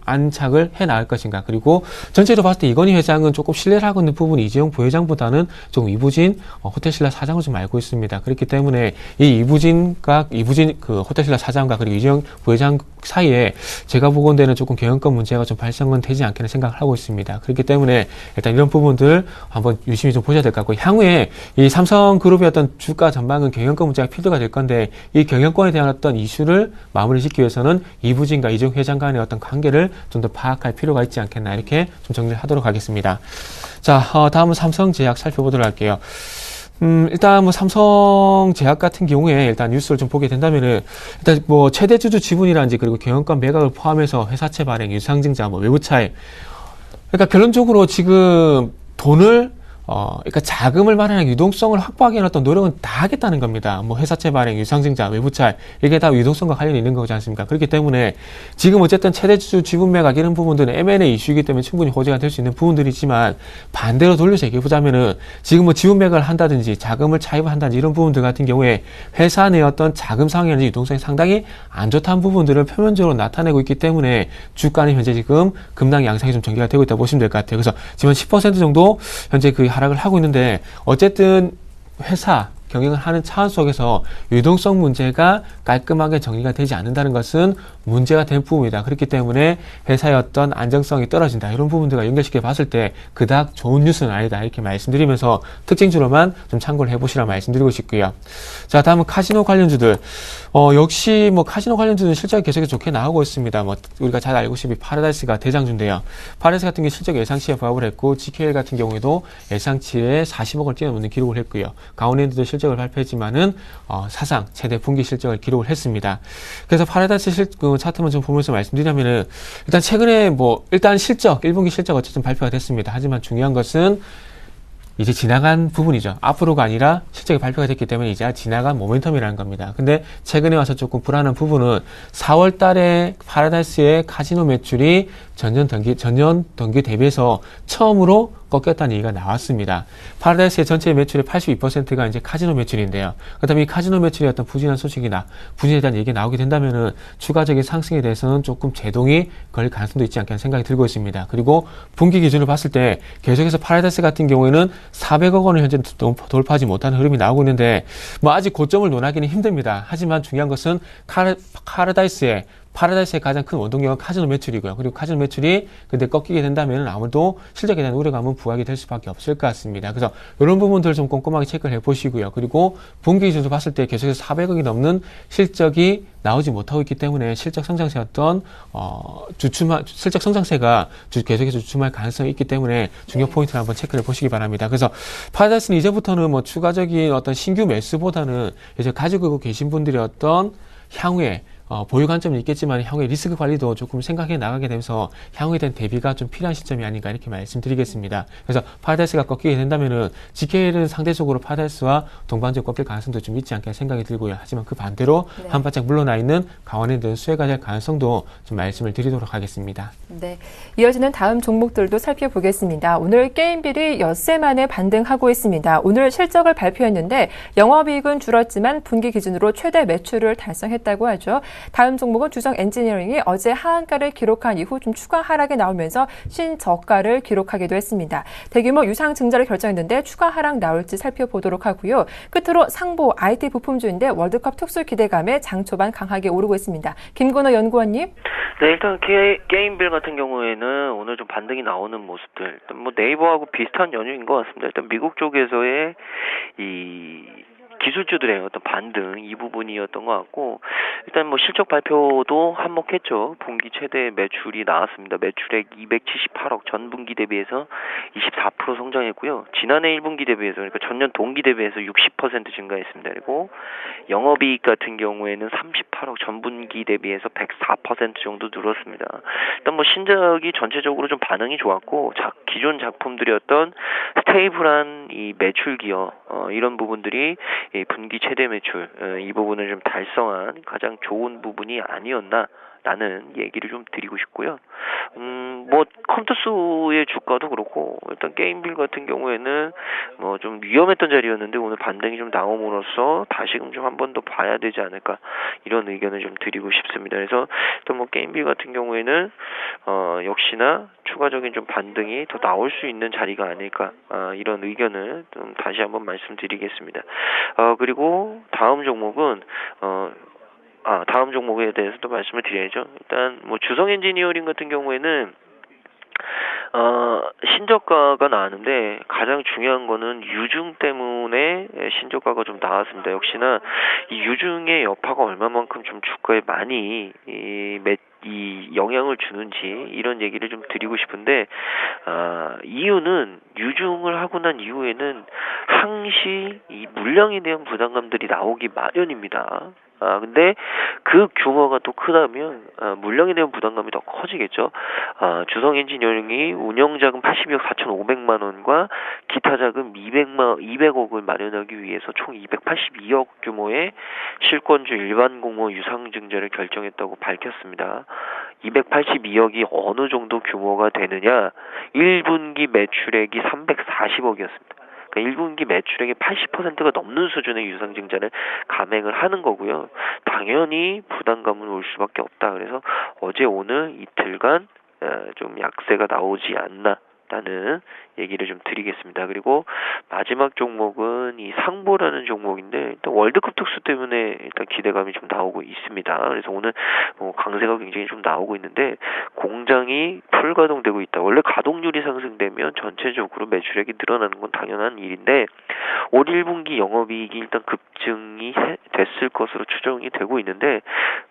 안착을 해 나갈 것인가. 그리고 전체로 봤을 때 이건희 회장은 조금 신뢰를 하고 있는 부분이 이재용 부회장보다는 조금 이부진 호텔신라 사장을 좀 알고 있습니다. 그렇기 때문에 이 이부진 그 호텔신라 사장과 그리고 이재용 부회장 사이에 제가 보건대는 조금 경영권 문제가 좀 발생은 되지 않겠나 생각을 하고 있습니다. 그렇기 때문에 일단 이런 부분들 한번 유심히 좀 보셔야 될 것 같고 향후에 이 삼성그룹의 어떤 주가 전망은 경영권 문제가 필두가 될 건데 이 경영권에 대한 어떤 이슈를 마무리짓기 위해서는 이부진과 이재용 회장 간의 어떤 관계를 좀 더 파악할 필요가 있지 않겠나 이렇게 좀 정리를 하도록 하겠습니다. 자, 다음은 삼성제약 살펴보도록 할게요. 일단 삼성제약 같은 경우에 일단 뉴스를 좀 보게 된다면은 일단 최대 주주 지분이라든지 그리고 경영권 매각을 포함해서 회사채 발행, 유상증자, 외부 차익. 그러니까 결론적으로 지금 돈을 그러니까 자금을 마련하는 유동성을 확보하기 위한 어떤 노력은 다 하겠다는 겁니다. 회사채 발행, 유상증자, 외부차익 이게 다 유동성과 관련이 있는 거지 않습니까? 그렇기 때문에 지금 어쨌든 최대주주 지분 매각 이런 부분들은 M&A 이슈이기 때문에 충분히 호재가 될 수 있는 부분들이지만 반대로 돌려서 얘기해 보자면은 지금 지분 매각을 한다든지 자금을 차입을 한다든지 이런 부분들 같은 경우에 회사 내 어떤 자금 상황이라든지 유동성이 상당히 안 좋다는 부분들을 표면적으로 나타내고 있기 때문에 주가는 현재 지금 급락 양상이 좀 전개가 되고 있다고 보시면 될 것 같아요. 그래서 지금 10% 정도 현재 하락을 하고 있는데 어쨌든 회사 경영을 하는 차원 속에서 유동성 문제가 깔끔하게 정리가 되지 않는다는 것은 문제가 된 부분이다. 그렇기 때문에 회사의 어떤 안정성이 떨어진다. 이런 부분들과 연결시켜 봤을 때 그닥 좋은 뉴스는 아니다. 이렇게 말씀드리면서 특징주로만 좀 참고를 해보시라 말씀드리고 싶고요. 자, 다음은 카지노 관련주들. 역시 뭐 카지노 관련주는 실적이 계속해서 좋게 나오고 있습니다. 뭐 우리가 잘 알고 있듯이 파라다이스가 대장주인데요. 파라다이스 같은 경우 실적 예상치에 부합을 했고 GKL 같은 경우에도 예상치에 40억을 뛰어넘는 기록을 했고요. 강원랜드도 실적을 발표했지만은 사상 최대 분기 실적을 기록을 했습니다. 그래서 파라다이스 차트만 좀 보면서 말씀드리자면은 일단 최근에 일단 실적 1분기 실적 어쨌든 발표가 됐습니다. 하지만 중요한 것은 이제 지나간 부분이죠. 앞으로가 아니라 실적이 발표가 됐기 때문에 이제 지나간 모멘텀이라는 겁니다. 근데 최근에 와서 조금 불안한 부분은 4월 달에 파라다이스의 카지노 매출이 전년 동기 대비해서 처음으로 꺾였다는 얘기가 나왔습니다. 파라다이스의 전체 매출의 82%가 이제 카지노 매출인데요. 그다음에 이 카지노 매출의 어떤 부진한 소식이나 부진에 대한 얘기가 나오게 된다면은 추가적인 상승에 대해서는 조금 제동이 걸릴 가능성도 있지 않겠는 생각이 들고 있습니다. 그리고 분기 기준으로 봤을 때 계속해서 파라다이스 같은 경우에는 400억 원을 현재 돌파하지 못하는 흐름이 나오고 있는데 아직 고점을 논하기는 힘듭니다. 하지만 중요한 것은 파라다이스의 가장 큰 원동력은 카지노 매출이고요. 그리고 카지노 매출이 근데 꺾이게 된다면 아무래도 실적에 대한 우려감은 부각이 될 수밖에 없을 것 같습니다. 그래서 이런 부분들을 좀 꼼꼼하게 체크를 해보시고요. 그리고 분기 기준으로 봤을 때 계속해서 400억이 넘는 실적이 나오지 못하고 있기 때문에 실적 성장세가 계속해서 주춤할 가능성이 있기 때문에 중요 포인트를 한번 체크를 해보시기 바랍니다. 그래서 파라다이스는 이제부터는 추가적인 어떤 신규 매수보다는 이제 가지고 계신 분들의 어떤 향후에 보유 관점은 있겠지만 향후의 리스크 관리도 조금 생각해 나가게 되면서 향후에 대한 대비가 좀 필요한 시점이 아닌가 이렇게 말씀드리겠습니다. 그래서 파라다이스가 꺾이게 된다면은 GKL은 상대적으로 파라다이스와 동반적으로 꺾일 가능성도 좀 있지 않게 생각이 들고요. 하지만 그 반대로 한 발짝 물러나 있는 강원랜드는 수혜가 될 가능성도 좀 말씀을 드리도록 하겠습니다. 네, 이어지는 다음 종목들도 살펴보겠습니다. 오늘 게임빌이 엿새 만에 반등하고 있습니다. 오늘 실적을 발표했는데 영업이익은 줄었지만 분기 기준으로 최대 매출을 달성했다고 하죠. 다음 종목은 주성 엔지니어링이 어제 하한가를 기록한 이후 좀 추가 하락이 나오면서 신저가를 기록하기도 했습니다. 대규모 유상 증자를 결정했는데 추가 하락 나올지 살펴보도록 하고요. 끝으로 상보 IT 부품주인데 월드컵 특수 기대감에 장 초반 강하게 오르고 있습니다. 김건호 연구원님. 네, 일단 게임빌 같은 경우에는 오늘 좀 반등이 나오는 모습들. 일단 네이버하고 비슷한 연유인 것 같습니다. 일단 미국 쪽에서의 이 기술주들의 어떤 반등 이 부분이었던 것 같고 일단 실적 발표도 한몫했죠. 분기 최대 매출이 나왔습니다. 매출액 278억 전 분기 대비해서 24% 성장했고요. 지난해 1분기 대비해서 그러니까 전년 동기 대비해서 60% 증가했습니다. 그리고 영업이익 같은 경우에는 38억 전 분기 대비해서 104% 정도 늘었습니다. 일단 신작이 전체적으로 좀 반응이 좋았고 기존 작품들이었던 스테이블한 이 매출 기여 이런 부분들이 분기 최대 매출 이 부분을 좀 달성한 가장 좋은 부분이 아니었나라는 얘기를 좀 드리고 싶고요. 컴투스의 주가도 그렇고 일단 게임빌 같은 경우에는 좀 위험했던 자리였는데 오늘 반등이 좀 나옴으로써 다시금 좀 한 번 더 봐야 되지 않을까 이런 의견을 좀 드리고 싶습니다. 그래서 또 게임빌 같은 경우에는 역시나 추가적인 좀 반등이 더 나올 수 있는 자리가 아닐까 이런 의견을 좀 다시 한번 말씀드리겠습니다. 그리고 다음 종목은 다음 종목에 대해서도 말씀을 드려야죠. 일단 주성 엔지니어링 같은 경우에는 신저가가 나왔는데 가장 중요한 거는 유중 때문에 신저가가 좀 나왔습니다. 역시나 이 유중의 여파가 얼마만큼 좀 주가에 많이 이 영향을 주는지 이런 얘기를 좀 드리고 싶은데 이유는 유중을 하고 난 이후에는 항시 이 물량에 대한 부담감들이 나오기 마련입니다. 근데 그 규모가 또 크다면 물량에 대한 부담감이 더 커지겠죠. 주성 엔지니어링이 운영자금 82억 4,500만 원과 기타 자금 200억을 마련하기 위해서 총 282억 규모의 실권주 일반 공모 유상증자를 결정했다고 밝혔습니다. 282억이 어느 정도 규모가 되느냐? 1분기 매출액이 340억이었습니다. 1분기 매출액의 80%가 넘는 수준의 유상증자를 감행을 하는 거고요. 당연히 부담감은 올 수밖에 없다. 그래서 어제 오늘 이틀간 좀 약세가 나오지 않나라는 얘기를 좀 드리겠습니다. 그리고 마지막 종목은 이 상보라는 종목인데 일단 월드컵 특수 때문에 일단 기대감이 좀 나오고 있습니다. 그래서 오늘 강세가 굉장히 좀 나오고 있는데 공장이 풀 가동되고 있다. 원래 가동률이 상승되면 전체적으로 매출액이 늘어나는 건 당연한 일인데 올 1분기 영업이익이 일단 급증이 됐을 것으로 추정이 되고 있는데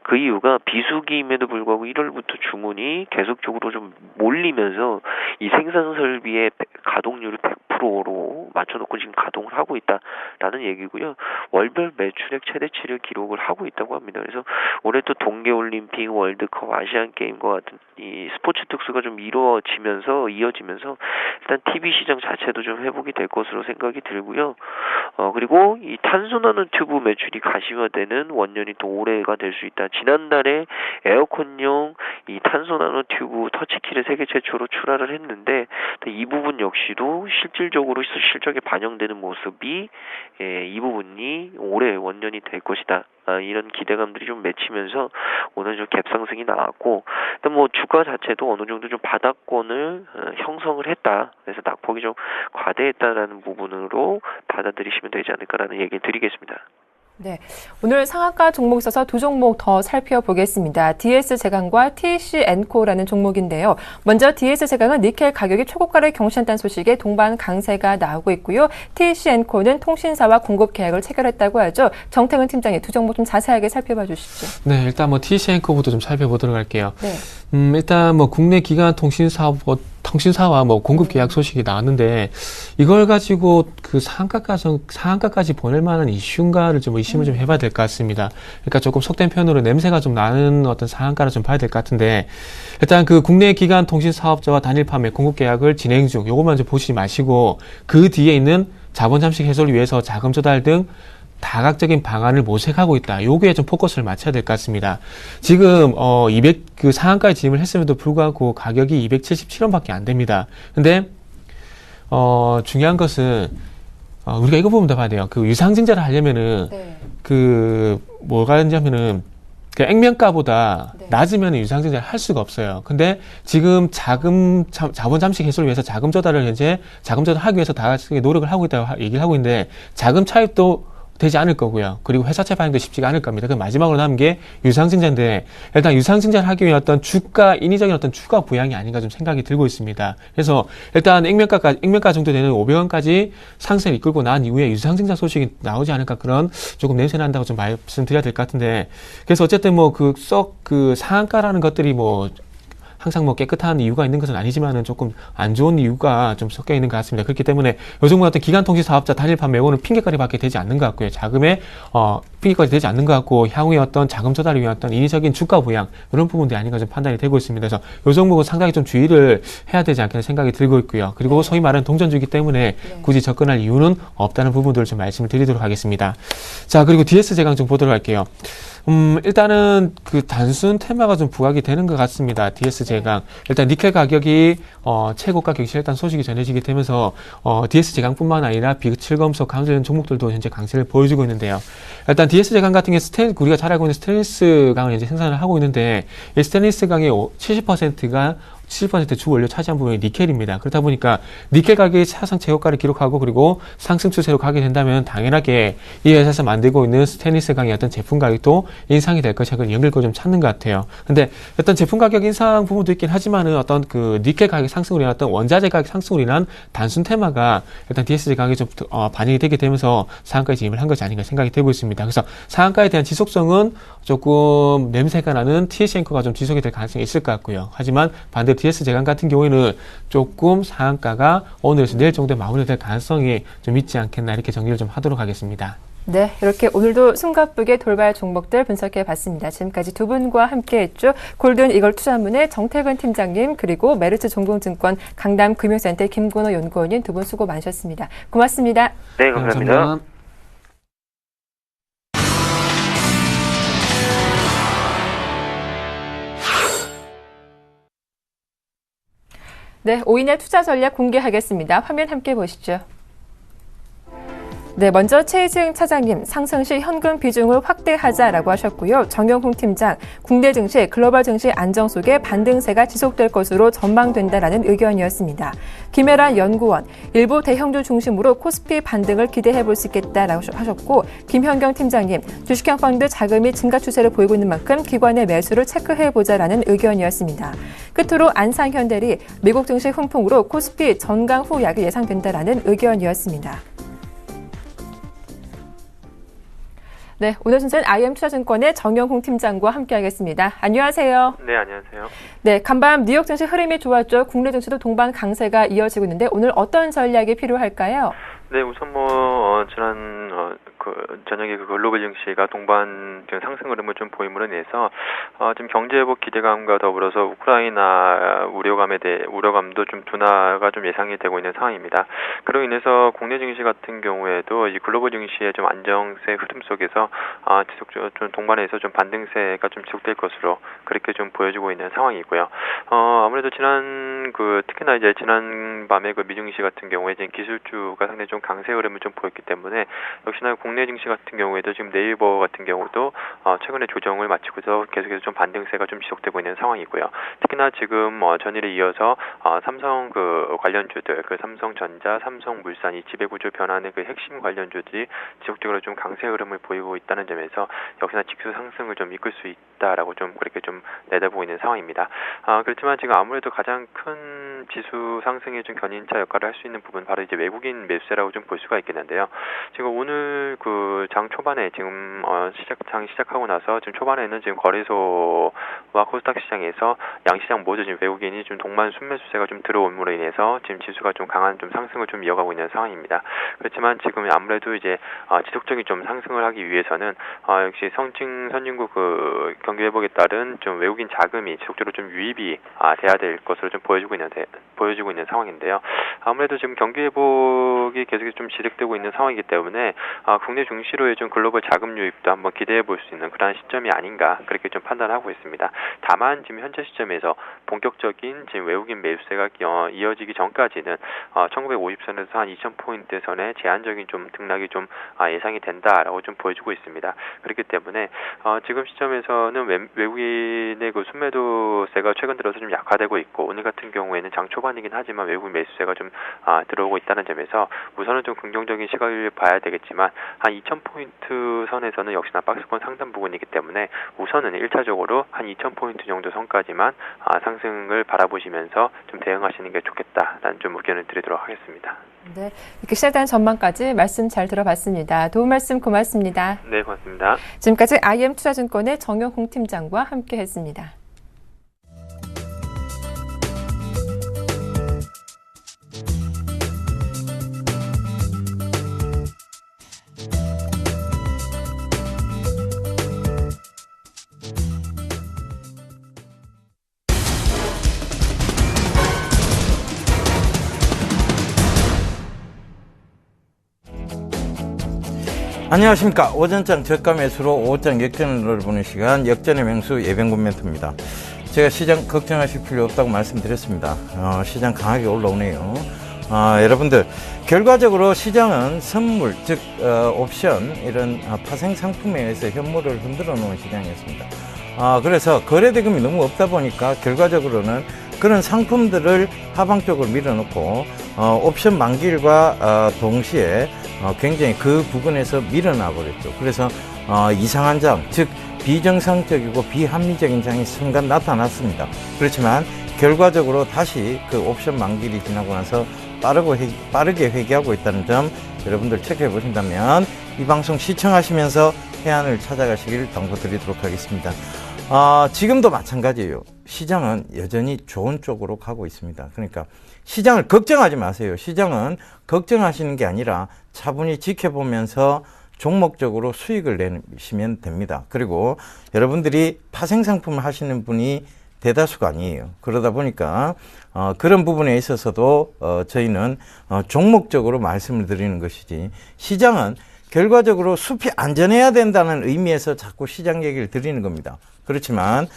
그 이유가 비수기임에도 불구하고 1월부터 주문이 계속적으로 좀 몰리면서 이 생산 설비의 가동률을 100%로 맞춰놓고 지금 가동을 하고 있다라는 얘기고요. 월별 매출액 최대치를 기록을 하고 있다고 합니다. 그래서 올해 또 동계올림픽, 월드컵, 아시안게임과 같은 이 스포츠 특수가 좀 이어지면서 일단 TV 시장 자체도 좀 회복이 될 것으로 생각이 들고요. 그리고 이 탄소나노 튜브 매출이 가시화되는 원년이 또 올해가 될 수 있다. 지난달에 에어컨용 이 탄소나노 튜브 터치키를 세계 최초로 출하를 했는데 이 부분 역시도 실질적으로 실적에 반영되는 모습이 이 부분이 올해 원년이 될 것이다. 이런 기대감들이 좀 맺히면서 오늘 좀 갭상승이 나왔고, 일단 주가 자체도 어느 정도 좀 바닥권을 형성을 했다. 그래서 낙폭이 좀 과대했다라는 부분으로 받아들이시면 되지 않을까라는 얘기를 드리겠습니다. 네, 오늘 상한가 종목 있어서 두 종목 더 살펴보겠습니다. DS제강과 TC엔코라는 종목인데요. 먼저 DS제강은 니켈 가격이 초고가를 경신한다는 소식에 동반 강세가 나오고 있고요. TC엔코는 통신사와 공급 계약을 체결했다고 하죠. 정태근 팀장님, 두 종목 좀 자세하게 살펴봐 주시죠. 네, 일단 TC엔코부터 좀 살펴보도록 할게요. 네. 일단 국내 기관 통신사와 공급 계약 소식이 나왔는데 이걸 가지고 그 상한가까지 보낼 만한 이슈인가를 좀 의심을 좀 해봐야 될 것 같습니다. 그러니까 조금 속된 표현으로 냄새가 좀 나는 어떤 상한가를 좀 봐야 될 것 같은데, 일단 그 국내 기관 통신 사업자와 단일 판매 공급 계약을 진행 중, 요것만 좀 보시지 마시고 그 뒤에 있는 자본 잠식 해소를 위해서 자금 조달 등 다각적인 방안을 모색하고 있다. 요기에 좀 포커스를 맞춰야 될 것 같습니다. 지금 그 상한가에 진입을 했음에도 불구하고 가격이 277원밖에 안 됩니다. 근데 중요한 것은 우리가 이거 보면 더 봐야 돼요. 그 유상증자를 하려면은 네. 뭐가 있냐면은 그 액면가보다 네. 낮으면 유상증자를 할 수가 없어요. 근데 지금 자본 잠식 해소를 위해서 자금 조달을 하기 위해서 다각적인 노력을 하고 있다고 얘기를 하고 있는데, 자금 차입도 되지 않을 거고요. 그리고 회사채 발행도 쉽지가 않을 겁니다. 그 마지막으로 남은 게 유상증자인데, 일단 유상증자를 하기 위한 인위적인 어떤 주가 부양이 아닌가 좀 생각이 들고 있습니다. 그래서 일단 액면가 정도 되는 500원까지 상승을 이끌고 난 이후에 유상증자 소식이 나오지 않을까, 그런 조금 냄새 난다고 좀 말씀드려야 될 것 같은데, 그래서 어쨌든 그 상한가라는 것들이 항상 깨끗한 이유가 있는 것은 아니지만은 조금 안 좋은 이유가 좀 섞여 있는 것 같습니다. 그렇기 때문에 요즘 같은 기관통신 사업자 단일 판매고는 핑계거리밖에 되지 않는 것 같고요. 자금의 핑계거리 되지 않는 것 같고, 향후에 어떤 자금 조달을 위한 어떤 인위적인 주가 부양, 이런 부분들이 아닌가 좀 판단이 되고 있습니다. 그래서 요 종목은 상당히 좀 주의를 해야 되지 않겠나 생각이 들고 있고요. 그리고 소위 말하는 동전주기 때문에 굳이 접근할 이유는 없다는 부분들을 좀 말씀을 드리도록 하겠습니다. 자, 그리고 DS제강 좀 보도록 할게요. 일단은 그 단순 테마가 좀 부각이 되는 것 같습니다. DS제강. 일단 니켈 가격이 최고가 격실했다는 소식이 전해지게 되면서 DS제강뿐만 아니라 비철금속, 감소되는 종목들도 현재 강세를 보여주고 있는데요. 일단 DS제강 같은 경우 우리가 잘 알고 있는 스테인리스 강을 현재 생산을 하고 있는데, 이 스테인리스 강의 70%가 70% 주 원료 차지한 부분이 니켈입니다. 그렇다 보니까 니켈 가격이 사상 최고가를 기록하고 그리고 상승 추세로 가게 된다면 당연하게 이 회사에서 만들고 있는 스테인리스 강의 어떤 제품 가격도 인상이 될 것이라 그 연결고 좀 찾는 것 같아요. 근데 어떤 제품 가격 인상 부분도 있긴 하지만은 어떤 그 니켈 가격 상승으로 인한 어떤 원자재 가격 상승으로 인한 단순 테마가 일단 DS제 가격이 좀 반영이 되게 되면서 상한가에 진입을 한 것이 아닌가 생각이 되고 있습니다. 그래서 상한가에 대한 지속성은 조금 냄새가 나는 TC엔코가 좀 지속이 될 가능성이 있을 것 같고요. 하지만 반대로 DS제강 같은 경우에는 조금 상한가가 오늘에서 내일 정도에 마무리될 가능성이 좀 있지 않겠나, 이렇게 정리를 좀 하도록 하겠습니다. 네, 이렇게 오늘도 숨가쁘게 돌발 종목들 분석해 봤습니다. 지금까지 두 분과 함께했죠. 골든 이걸 투자문의 정태근 팀장님, 그리고 메르츠 종공증권 강남금융센터 김건호 연구원님, 두 분 수고 많으셨습니다. 고맙습니다. 네, 감사합니다. 네, 오인의 투자 전략 공개하겠습니다. 화면 함께 보시죠. 네, 먼저 최희승 차장님, 상승 시 현금 비중을 확대하자라고 하셨고요. 정영훈 팀장, 국내 증시, 글로벌 증시 안정 속에 반등세가 지속될 것으로 전망된다라는 의견이었습니다. 김혜란 연구원, 일부 대형주 중심으로 코스피 반등을 기대해 볼 수 있겠다라고 하셨고, 김현경 팀장님, 주식형 펀드 자금이 증가 추세를 보이고 있는 만큼 기관의 매수를 체크해 보자라는 의견이었습니다. 끝으로 안상현대리, 미국 증시 훈풍으로 코스피 전강 후약이 예상된다라는 의견이었습니다. 네, 오늘 순서는 IM투자증권의 정영훈 팀장과 함께하겠습니다. 안녕하세요. 네, 안녕하세요. 네, 간밤 뉴욕 증시 흐름이 좋았죠. 국내 증시도 동반 강세가 이어지고 있는데 오늘 어떤 전략이 필요할까요? 네, 우선 지난 저녁에 글로벌 증시가 동반 상승 흐름을 좀 보임으로 인해서 지금 경제 회복 기대감과 더불어서 우크라이나 우려감도 좀 둔화가 좀 예상이 되고 있는 상황입니다. 그로 인해서 국내 증시 같은 경우에도 이 글로벌 증시의 좀 안정세 흐름 속에서 지속적으로 좀 동반해서 좀 반등세가 좀 지속될 것으로 그렇게 좀 보여지고 있는 상황이고요. 아무래도 특히나 이제 지난 밤에 그 미증시 같은 경우에 지금 기술주가 상당히 좀 강세 흐름을 좀 보였기 때문에 역시나 국내 증시 같은 경우에도 지금 네이버 같은 경우도 최근에 조정을 마치고서 계속해서 좀 반등세가 좀 지속되고 있는 상황이고요. 특히나 지금 전일에 이어서 삼성 관련주들, 삼성전자, 삼성물산 이 지배구조 변화의 핵심 관련주들이 지속적으로 좀 강세 흐름을 보이고 있다는 점에서 역시나 직수 상승을 좀 이끌 수 있다라고 좀 그렇게 좀 내다보고 있는 상황입니다. 그렇지만 지금 아무래도 가장 큰 지수 상승의 좀 견인차 역할을 할 수 있는 부분 바로 이제 외국인 매수세라고 좀 볼 수가 있겠는데요. 지금 오늘 장 초반에 지금 장 시작하고 나서 지금 초반에는 지금 거래소와 코스닥 시장에서 양시장 모두 지금 외국인이 좀 동반 순매수세가 좀 들어옴으로 인해서 지금 지수가 좀 강한 좀 상승을 좀 이어가고 있는 상황입니다. 그렇지만 지금 아무래도 이제 지속적인 좀 상승을 하기 위해서는 역시 선진국 경기 회복에 따른 좀 외국인 자금이 지속적으로 좀 유입이 돼야 될 것으로 좀 보여지고 있는 상황인데요. 아무래도 지금 경기 회복이 계속 좀 지속되고 있는 상황이기 때문에 국내 중시로의 좀 글로벌 자금 유입도 한번 기대해 볼 수 있는 그러한 시점이 아닌가 그렇게 좀 판단하고 있습니다. 다만 지금 현재 시점에서 본격적인 지금 외국인 매수세가 이어지기 전까지는 1950선에서 한 2000포인트 선에 제한적인 좀 등락이 좀 예상이 된다라고 좀 보여주고 있습니다. 그렇기 때문에 지금 시점에서는 외국인의 그 순매도세가 최근 들어서 좀 약화되고 있고 오늘 같은 경우에는 장 초반이긴 하지만 외국인 매수세가 좀 들어오고 있다는 점에서 우선은 좀 긍정적인 시각을 봐야 되겠지만 한 2000포인트 선에서는 역시나 박스권 상단 부분이기 때문에 우선은 1차적으로 한 2000포인트 정도 선까지만 상승을 바라보시면서 좀 대응하시는 게 좋겠다라는 좀 의견을 드리도록 하겠습니다. 네, 이렇게 시작에 대한 전망까지 말씀 잘 들어봤습니다. 도움 말씀 고맙습니다. 네, 고맙습니다. 지금까지 IM투자증권의 정영훈 팀장과 함께했습니다. 안녕하십니까. 오전장 저가 매수로 오후장 역전을 보는 시간 역전의 맹수 예병군 멘트입니다. 제가 시장 걱정하실 필요 없다고 말씀드렸습니다. 시장 강하게 올라오네요. 여러분들 결과적으로 시장은 선물 즉 옵션 이런 파생 상품에 의해서 현물을 흔들어 놓은 시장이었습니다. 그래서 거래대금이 너무 없다 보니까 결과적으로는 그런 상품들을 하방 쪽으로 밀어놓고 옵션 만기일과 동시에 굉장히 그 부분에서 밀어나 버렸죠. 그래서 이상한 장, 즉 비정상적이고 비합리적인 장이 순간 나타났습니다. 그렇지만 결과적으로 다시 그 옵션 만기일이 지나고 나서 빠르게 회귀하고 있다는 점 여러분들 체크해 보신다면 이 방송 시청하시면서 해안을 찾아가시길 당부드리도록 하겠습니다. 지금도 마찬가지예요. 시장은 여전히 좋은 쪽으로 가고 있습니다. 그러니까 시장을 걱정하지 마세요. 시장은 걱정하시는 게 아니라 차분히 지켜보면서 종목적으로 수익을 내시면 됩니다. 그리고 여러분들이 파생상품을 하시는 분이 대다수가 아니에요. 그러다 보니까 그런 부분에 있어서도 저희는 종목적으로 말씀을 드리는 것이지 시장은 결과적으로 숲이 안전해야 된다는 의미에서 자꾸 시장 얘기를 드리는 겁니다. 그렇지만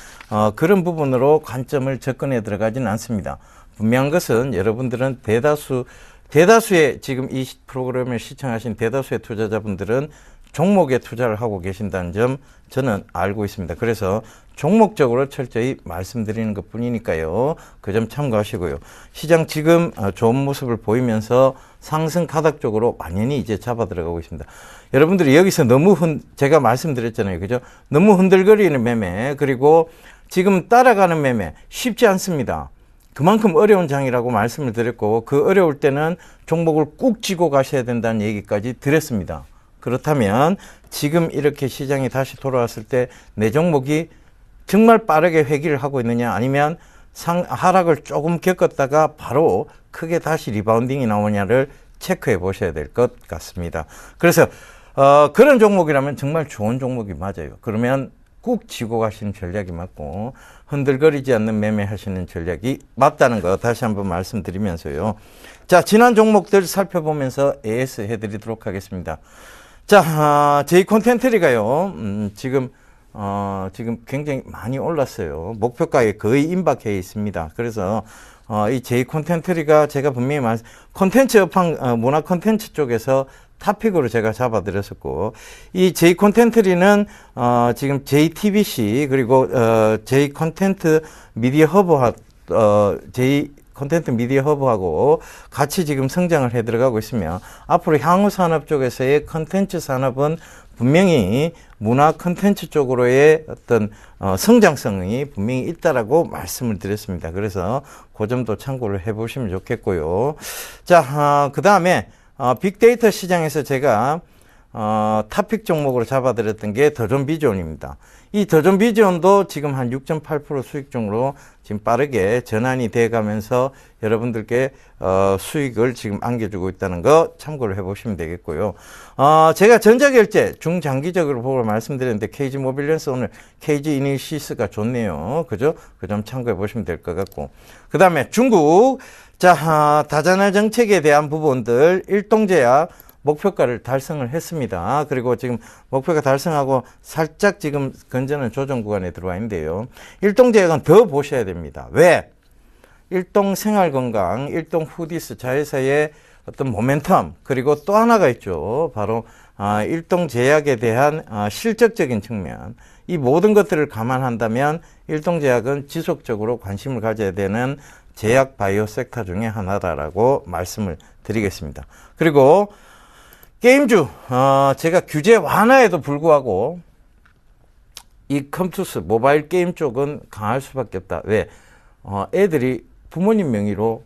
그런 부분으로 관점을 접근해 들어가지는 않습니다. 분명한 것은 여러분들은 대다수 대다수의 지금 이 프로그램을 시청하신 대다수의 투자자분들은 종목에 투자를 하고 계신다는 점 저는 알고 있습니다. 그래서 종목적으로 철저히 말씀드리는 것 뿐이니까요. 그 점 참고하시고요. 시장 지금 좋은 모습을 보이면서 상승 가닥 쪽으로 완연히 이제 잡아 들어가고 있습니다. 여러분들이 여기서 너무 제가 말씀드렸잖아요. 그죠? 너무 흔들거리는 매매, 그리고 지금 따라가는 매매 쉽지 않습니다. 그만큼 어려운 장이라고 말씀을 드렸고, 그 어려울 때는 종목을 꾹 쥐고 가셔야 된다는 얘기까지 드렸습니다. 그렇다면 지금 이렇게 시장이 다시 돌아왔을 때 내 종목이 정말 빠르게 회귀를 하고 있느냐, 아니면 하락을 조금 겪었다가 바로 크게 다시 리바운딩이 나오냐를 체크해 보셔야 될 것 같습니다. 그래서 그런 종목이라면 정말 좋은 종목이 맞아요. 그러면 꾹 쥐고 가시는 전략이 맞고, 흔들거리지 않는 매매하시는 전략이 맞다는 거 다시 한번 말씀드리면서요. 자, 지난 종목들 살펴보면서 AS 해드리도록 하겠습니다. 자, 제이 콘텐트리가요, 지금 굉장히 많이 올랐어요. 목표가에 거의 임박해 있습니다. 그래서 이 제이 콘텐트리가 제가 분명히 콘텐츠 업황, 문화 콘텐츠 쪽에서 탑픽으로 제가 잡아드렸었고, 이 제이 콘텐트리는 지금 JTBC 그리고 제이 콘텐트 미디어 허브하고 같이 지금 성장을 해 들어가고 있으며, 앞으로 향후 산업 쪽에서의 콘텐츠 산업은 분명히 문화 콘텐츠 쪽으로의 어떤 성장성이 분명히 있다라고 말씀을 드렸습니다. 그래서 그 점도 참고를 해보시면 좋겠고요. 자, 그 다음에 빅데이터 시장에서 제가 탑픽 종목으로 잡아드렸던 게 더존비전입니다. 이 더존비전도 지금 한 6.8% 수익 중으로 지금 빠르게 전환이 돼가면서 여러분들께 수익을 지금 안겨주고 있다는 거 참고를 해보시면 되겠고요. 제가 전자결제 중장기적으로 보고 말씀드렸는데 KG모빌리언스 오늘 KG이니시스가 좋네요. 그죠? 그 점 참고해 보시면 될 것 같고, 그 다음에 중국, 자, 다자녀 정책에 대한 부분들, 일동제약 목표가를 달성을 했습니다. 그리고 지금 목표가 달성하고 살짝 지금 건전한 조정 구간에 들어와 있는데요. 일동제약은 더 보셔야 됩니다. 왜? 일동 생활건강, 일동 후디스 자회사의 어떤 모멘텀, 그리고 또 하나가 있죠. 바로 일동제약에 대한 실적적인 측면, 이 모든 것들을 감안한다면 일동제약은 지속적으로 관심을 가져야 되는 제약 바이오 섹터 중에 하나다라고 말씀을 드리겠습니다. 그리고 게임주, 제가 규제 완화에도 불구하고 이 컴투스 모바일 게임 쪽은 강할 수밖에 없다. 왜? 애들이 부모님 명의로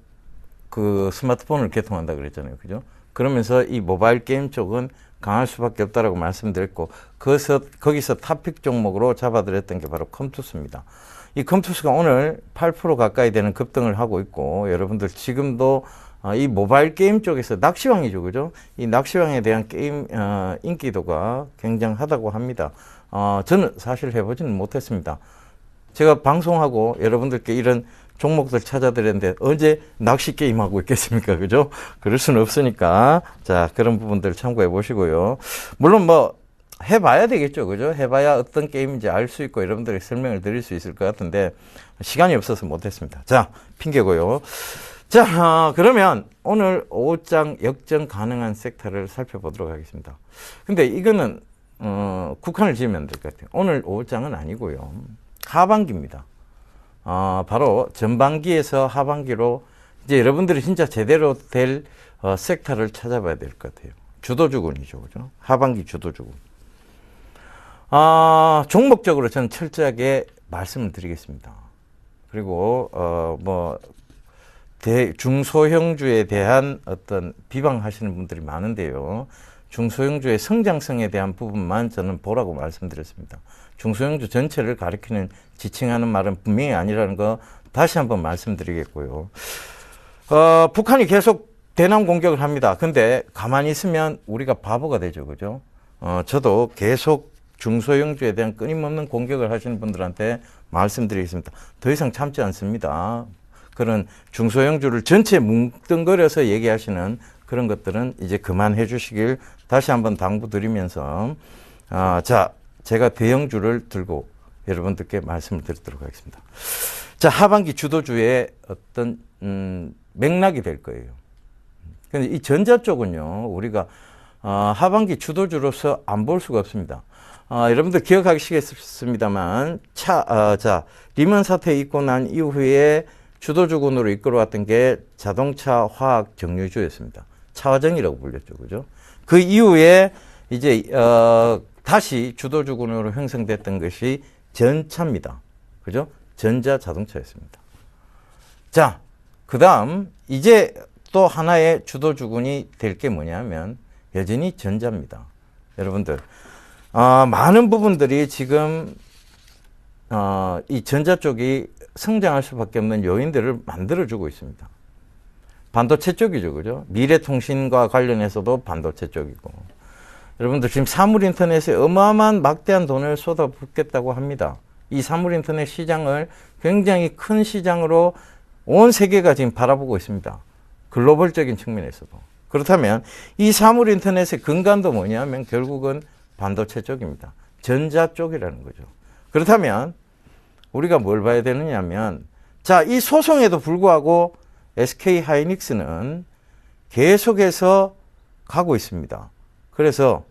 그 스마트폰을 개통한다 그랬잖아요. 그죠? 그러면서 이 모바일 게임 쪽은 강할 수밖에 없다라고 말씀드렸고, 거기서 탑픽 종목으로 잡아드렸던 게 바로 컴투스입니다. 이 컴투스가 오늘 8% 가까이 되는 급등을 하고 있고, 여러분들 지금도 이 모바일 게임 쪽에서 낚시왕이죠. 그죠? 이 낚시왕에 대한 게임 인기도가 굉장하다고 합니다. 저는 사실 해보지는 못했습니다. 제가 방송하고 여러분들께 이런 종목들 찾아드렸는데 언제 낚시 게임하고 있겠습니까? 그죠? 그럴 수는 없으니까. 자, 그런 부분들 참고해 보시고요. 물론 뭐 해봐야 되겠죠. 그죠? 해봐야 어떤 게임인지 알 수 있고 여러분들에게 설명을 드릴 수 있을 것 같은데 시간이 없어서 못했습니다. 자, 핑계고요. 자, 그러면 오늘 오후장 역전 가능한 섹터를 살펴보도록 하겠습니다. 근데 이거는 국한을 지으면 될 것 같아요. 오늘 오후장은 아니고요. 하반기입니다. 바로 전반기에서 하반기로 이제 여러분들이 진짜 제대로 될 섹터를 찾아봐야 될 것 같아요. 주도주군이죠. 그죠? 하반기 주도주군. 종목적으로 저는 철저하게 말씀을 드리겠습니다. 그리고 중소형주에 대한 어떤 비방하시는 분들이 많은데요. 중소형주의 성장성에 대한 부분만 저는 보라고 말씀드렸습니다. 중소형주 전체를 가리키는 지칭하는 말은 분명히 아니라는 거 다시 한번 말씀드리겠고요. 북한이 계속 대남 공격을 합니다. 근데 가만히 있으면 우리가 바보가 되죠. 그죠? 저도 계속 중소형주에 대한 끊임없는 공격을 하시는 분들한테 말씀드리겠습니다. 더 이상 참지 않습니다. 그런 중소형주를 전체 뭉뚱그려서 얘기하시는 그런 것들은 이제 그만해 주시길 다시 한번 당부드리면서 자, 제가 대형주를 들고 여러분들께 말씀을 드리도록 하겠습니다. 자, 하반기 주도주의 어떤 맥락이 될 거예요. 근데 이 전자 쪽은요, 우리가 하반기 주도주로서 안 볼 수가 없습니다. 여러분들 기억하시겠습니다만, 리먼 사태 있고 난 이후에 주도주군으로 이끌어왔던 게 자동차, 화학, 정유주였습니다. 차화정이라고 불렸죠, 그죠? 그 이후에 이제 다시 주도주군으로 형성됐던 것이 전차입니다, 그죠? 전자 자동차였습니다. 자, 그다음 이제 또 하나의 주도주군이 될 게 뭐냐면 여전히 전자입니다. 여러분들, 많은 부분들이 지금 이 전자 쪽이 성장할 수밖에 없는 요인들을 만들어주고 있습니다. 반도체 쪽이죠, 그죠? 미래통신과 관련해서도 반도체 쪽이고. 여러분들 지금 사물인터넷에 어마어마한 막대한 돈을 쏟아붓겠다고 합니다. 이 사물인터넷 시장을 굉장히 큰 시장으로 온 세계가 지금 바라보고 있습니다. 글로벌적인 측면에서도. 그렇다면 이 사물인터넷의 근간도 뭐냐면 결국은 반도체 쪽입니다. 전자 쪽이라는 거죠. 그렇다면 우리가 뭘 봐야 되느냐면, 자, 이 소송에도 불구하고 SK 하이닉스는 계속해서 가고 있습니다. 그래서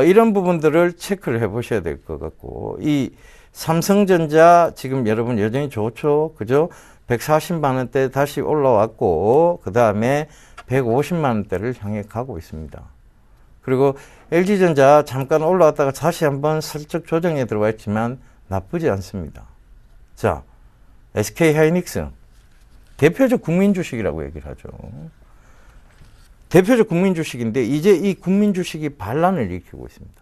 이런 부분들을 체크를 해 보셔야 될 것 같고, 이 삼성전자 지금 여러분 여전히 좋죠, 그죠? 140만 원대 다시 올라왔고, 그 다음에 150만 원대를 향해 가고 있습니다. 그리고 LG전자 잠깐 올라왔다가 다시 한번 살짝 조정에 들어와 있지만 나쁘지 않습니다. 자, SK 하이닉스 대표적 국민 주식이라고 얘기를 하죠. 대표적 국민 주식인데 이제 이 국민 주식이 반란을 일으키고 있습니다.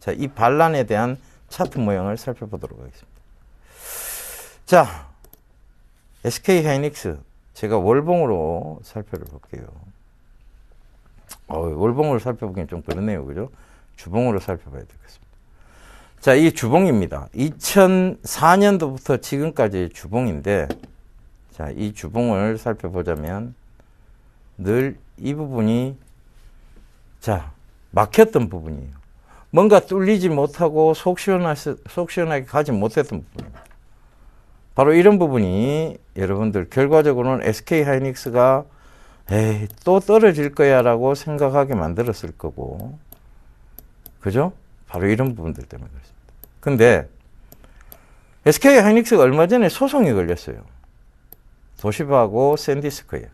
자, 이 반란에 대한 차트 모양을 살펴보도록 하겠습니다. 자, SK 하이닉스 제가 월봉으로 살펴볼게요. 월봉으로 살펴보기엔 좀 그렇네요, 그죠? 주봉으로 살펴봐야 되겠습니다. 자, 이 주봉입니다. 2004년도부터 지금까지의 주봉인데, 자, 이 주봉을 살펴보자면 늘 이 부분이, 자, 막혔던 부분이에요. 뭔가 뚫리지 못하고 속 시원하게 가지 못했던 부분입니다. 바로 이런 부분이 여러분들 결과적으로는 SK 하이닉스가 또 떨어질 거야 라고 생각하게 만들었을 거고, 그죠? 바로 이런 부분들 때문에 그렇습니다. 근데 SK 하이닉스가 얼마 전에 소송이 걸렸어요. 도시바하고 샌디스크에.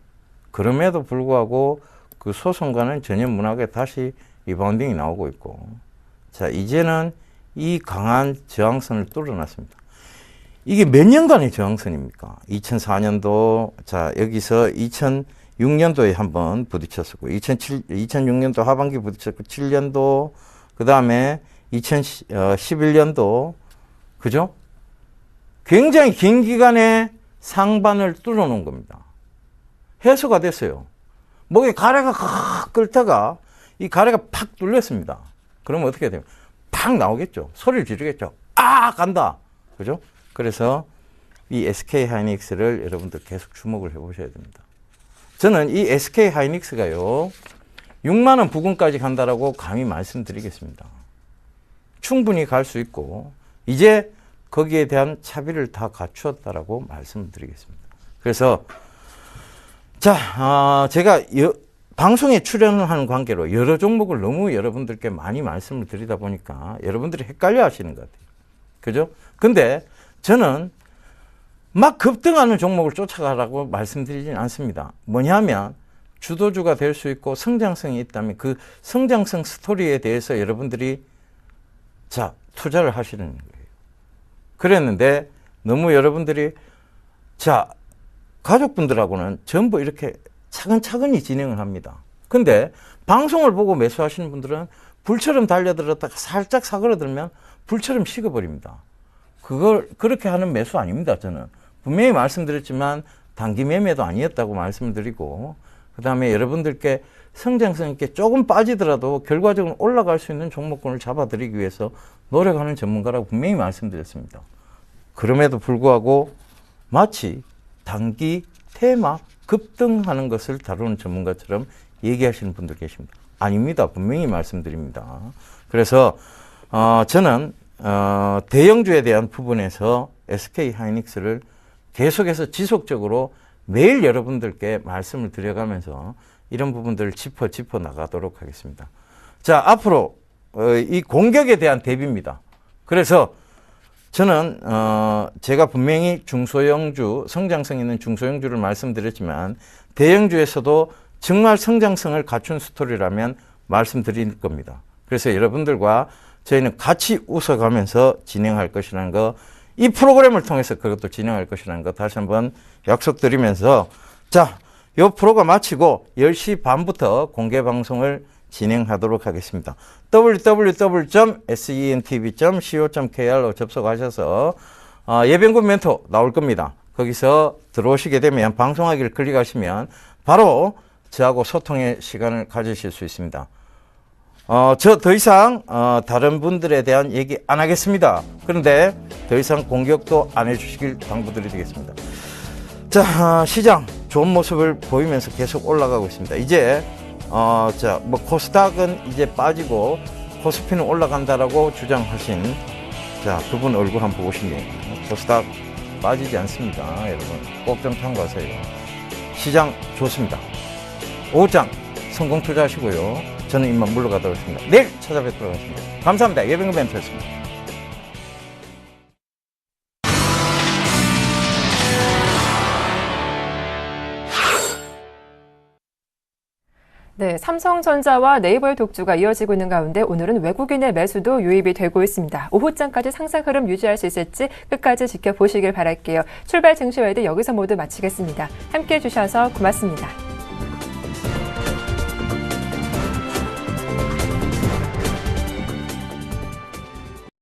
그럼에도 불구하고 그 소송과는 전혀 무관하게 다시 리바운딩이 나오고 있고, 자, 이제는 이 강한 저항선을 뚫어놨습니다. 이게 몇 년간의 저항선입니까? 2004년도, 자, 여기서 2006년도에 한번 부딪혔었고, 2006년도 하반기 부딪혔고, 7년도, 그 다음에 2011년도, 그죠? 굉장히 긴 기간의 상반을 뚫어놓은 겁니다. 해소가 됐어요. 목에 가래가 칵 끓다가 이 가래가 팍 뚫렸습니다. 그러면 어떻게 돼요? 팍 나오겠죠. 소리를 지르겠죠. 간다. 그죠? 그래서 이 SK 하이닉스를 여러분들 계속 주목을 해 보셔야 됩니다. 저는 이 SK 하이닉스가요, 6만 원 부근까지 간다라고 감히 말씀드리겠습니다. 충분히 갈 수 있고, 이제 거기에 대한 차비를 다 갖추었다라고 말씀드리겠습니다. 그래서, 자, 제가 방송에 출연을 하는 관계로 여러 종목을 너무 여러분들께 많이 말씀을 드리다 보니까 여러분들이 헷갈려 하시는 것 같아요. 그죠? 근데 저는 막 급등하는 종목을 쫓아가라고 말씀드리진 않습니다. 뭐냐면 주도주가 될 수 있고 성장성이 있다면 그 성장성 스토리에 대해서 여러분들이 자, 투자를 하시는 거예요. 그랬는데 너무 여러분들이 자, 가족분들하고는 전부 이렇게 차근차근히 진행을 합니다. 근데 방송을 보고 매수하시는 분들은 불처럼 달려들었다가 살짝 사그러들면 불처럼 식어버립니다. 그걸 그렇게 하는 매수 아닙니다. 저는 분명히 말씀드렸지만 단기 매매도 아니었다고 말씀을 드리고, 그 다음에 여러분들께 성장성 있게 조금 빠지더라도 결과적으로 올라갈 수 있는 종목군을 잡아드리기 위해서 노력하는 전문가라고 분명히 말씀드렸습니다. 그럼에도 불구하고 마치 단기 테마 급등하는 것을 다루는 전문가처럼 얘기하시는 분들 계십니다. 아닙니다. 분명히 말씀드립니다. 그래서 저는 대형주에 대한 부분에서 SK 하이닉스를 계속해서 지속적으로 매일 여러분들께 말씀을 드려가면서 이런 부분들을 짚어 나가도록 하겠습니다. 자, 앞으로 이 공격에 대한 대비입니다. 그래서 저는 제가 분명히 중소형주, 성장성 있는 중소형주를 말씀드렸지만 대형주에서도 정말 성장성을 갖춘 스토리라면 말씀드릴 겁니다. 그래서 여러분들과 저희는 같이 웃어가면서 진행할 것이라는 거, 이 프로그램을 통해서 그것도 진행할 것이라는 거 다시 한번 약속드리면서, 자, 이 프로가 마치고 10시 반부터 공개 방송을 진행하도록 하겠습니다. www.sentv.co.kr로 접속하셔서 예비군 멘토 나올 겁니다. 거기서 들어오시게 되면 방송하기를 클릭하시면 바로 저하고 소통의 시간을 가지실 수 있습니다. 저 더 이상 다른 분들에 대한 얘기 안 하겠습니다. 그런데 더 이상 공격도 안 해주시길 당부드리겠습니다. 자, 시장 좋은 모습을 보이면서 계속 올라가고 있습니다. 이제 자, 뭐 코스닥은 이제 빠지고 코스피는 올라간다라고 주장하신, 자, 그분 얼굴 한번 보시면 코스닥 빠지지 않습니다. 여러분 꼭 좀 참고하세요. 시장 좋습니다. 오후장 성공 투자하시고요. 저는 이만 물러가도록 하겠습니다. 내일 찾아뵙도록 하겠습니다. 감사합니다. 예비군 멘토였습니다. 네, 삼성전자와 네이버의 독주가 이어지고 있는 가운데 오늘은 외국인의 매수도 유입이 되고 있습니다. 오후장까지 상승 흐름 유지할 수 있을지 끝까지 지켜보시길 바랄게요. 출발 증시와이드 여기서 모두 마치겠습니다. 함께해 주셔서 고맙습니다.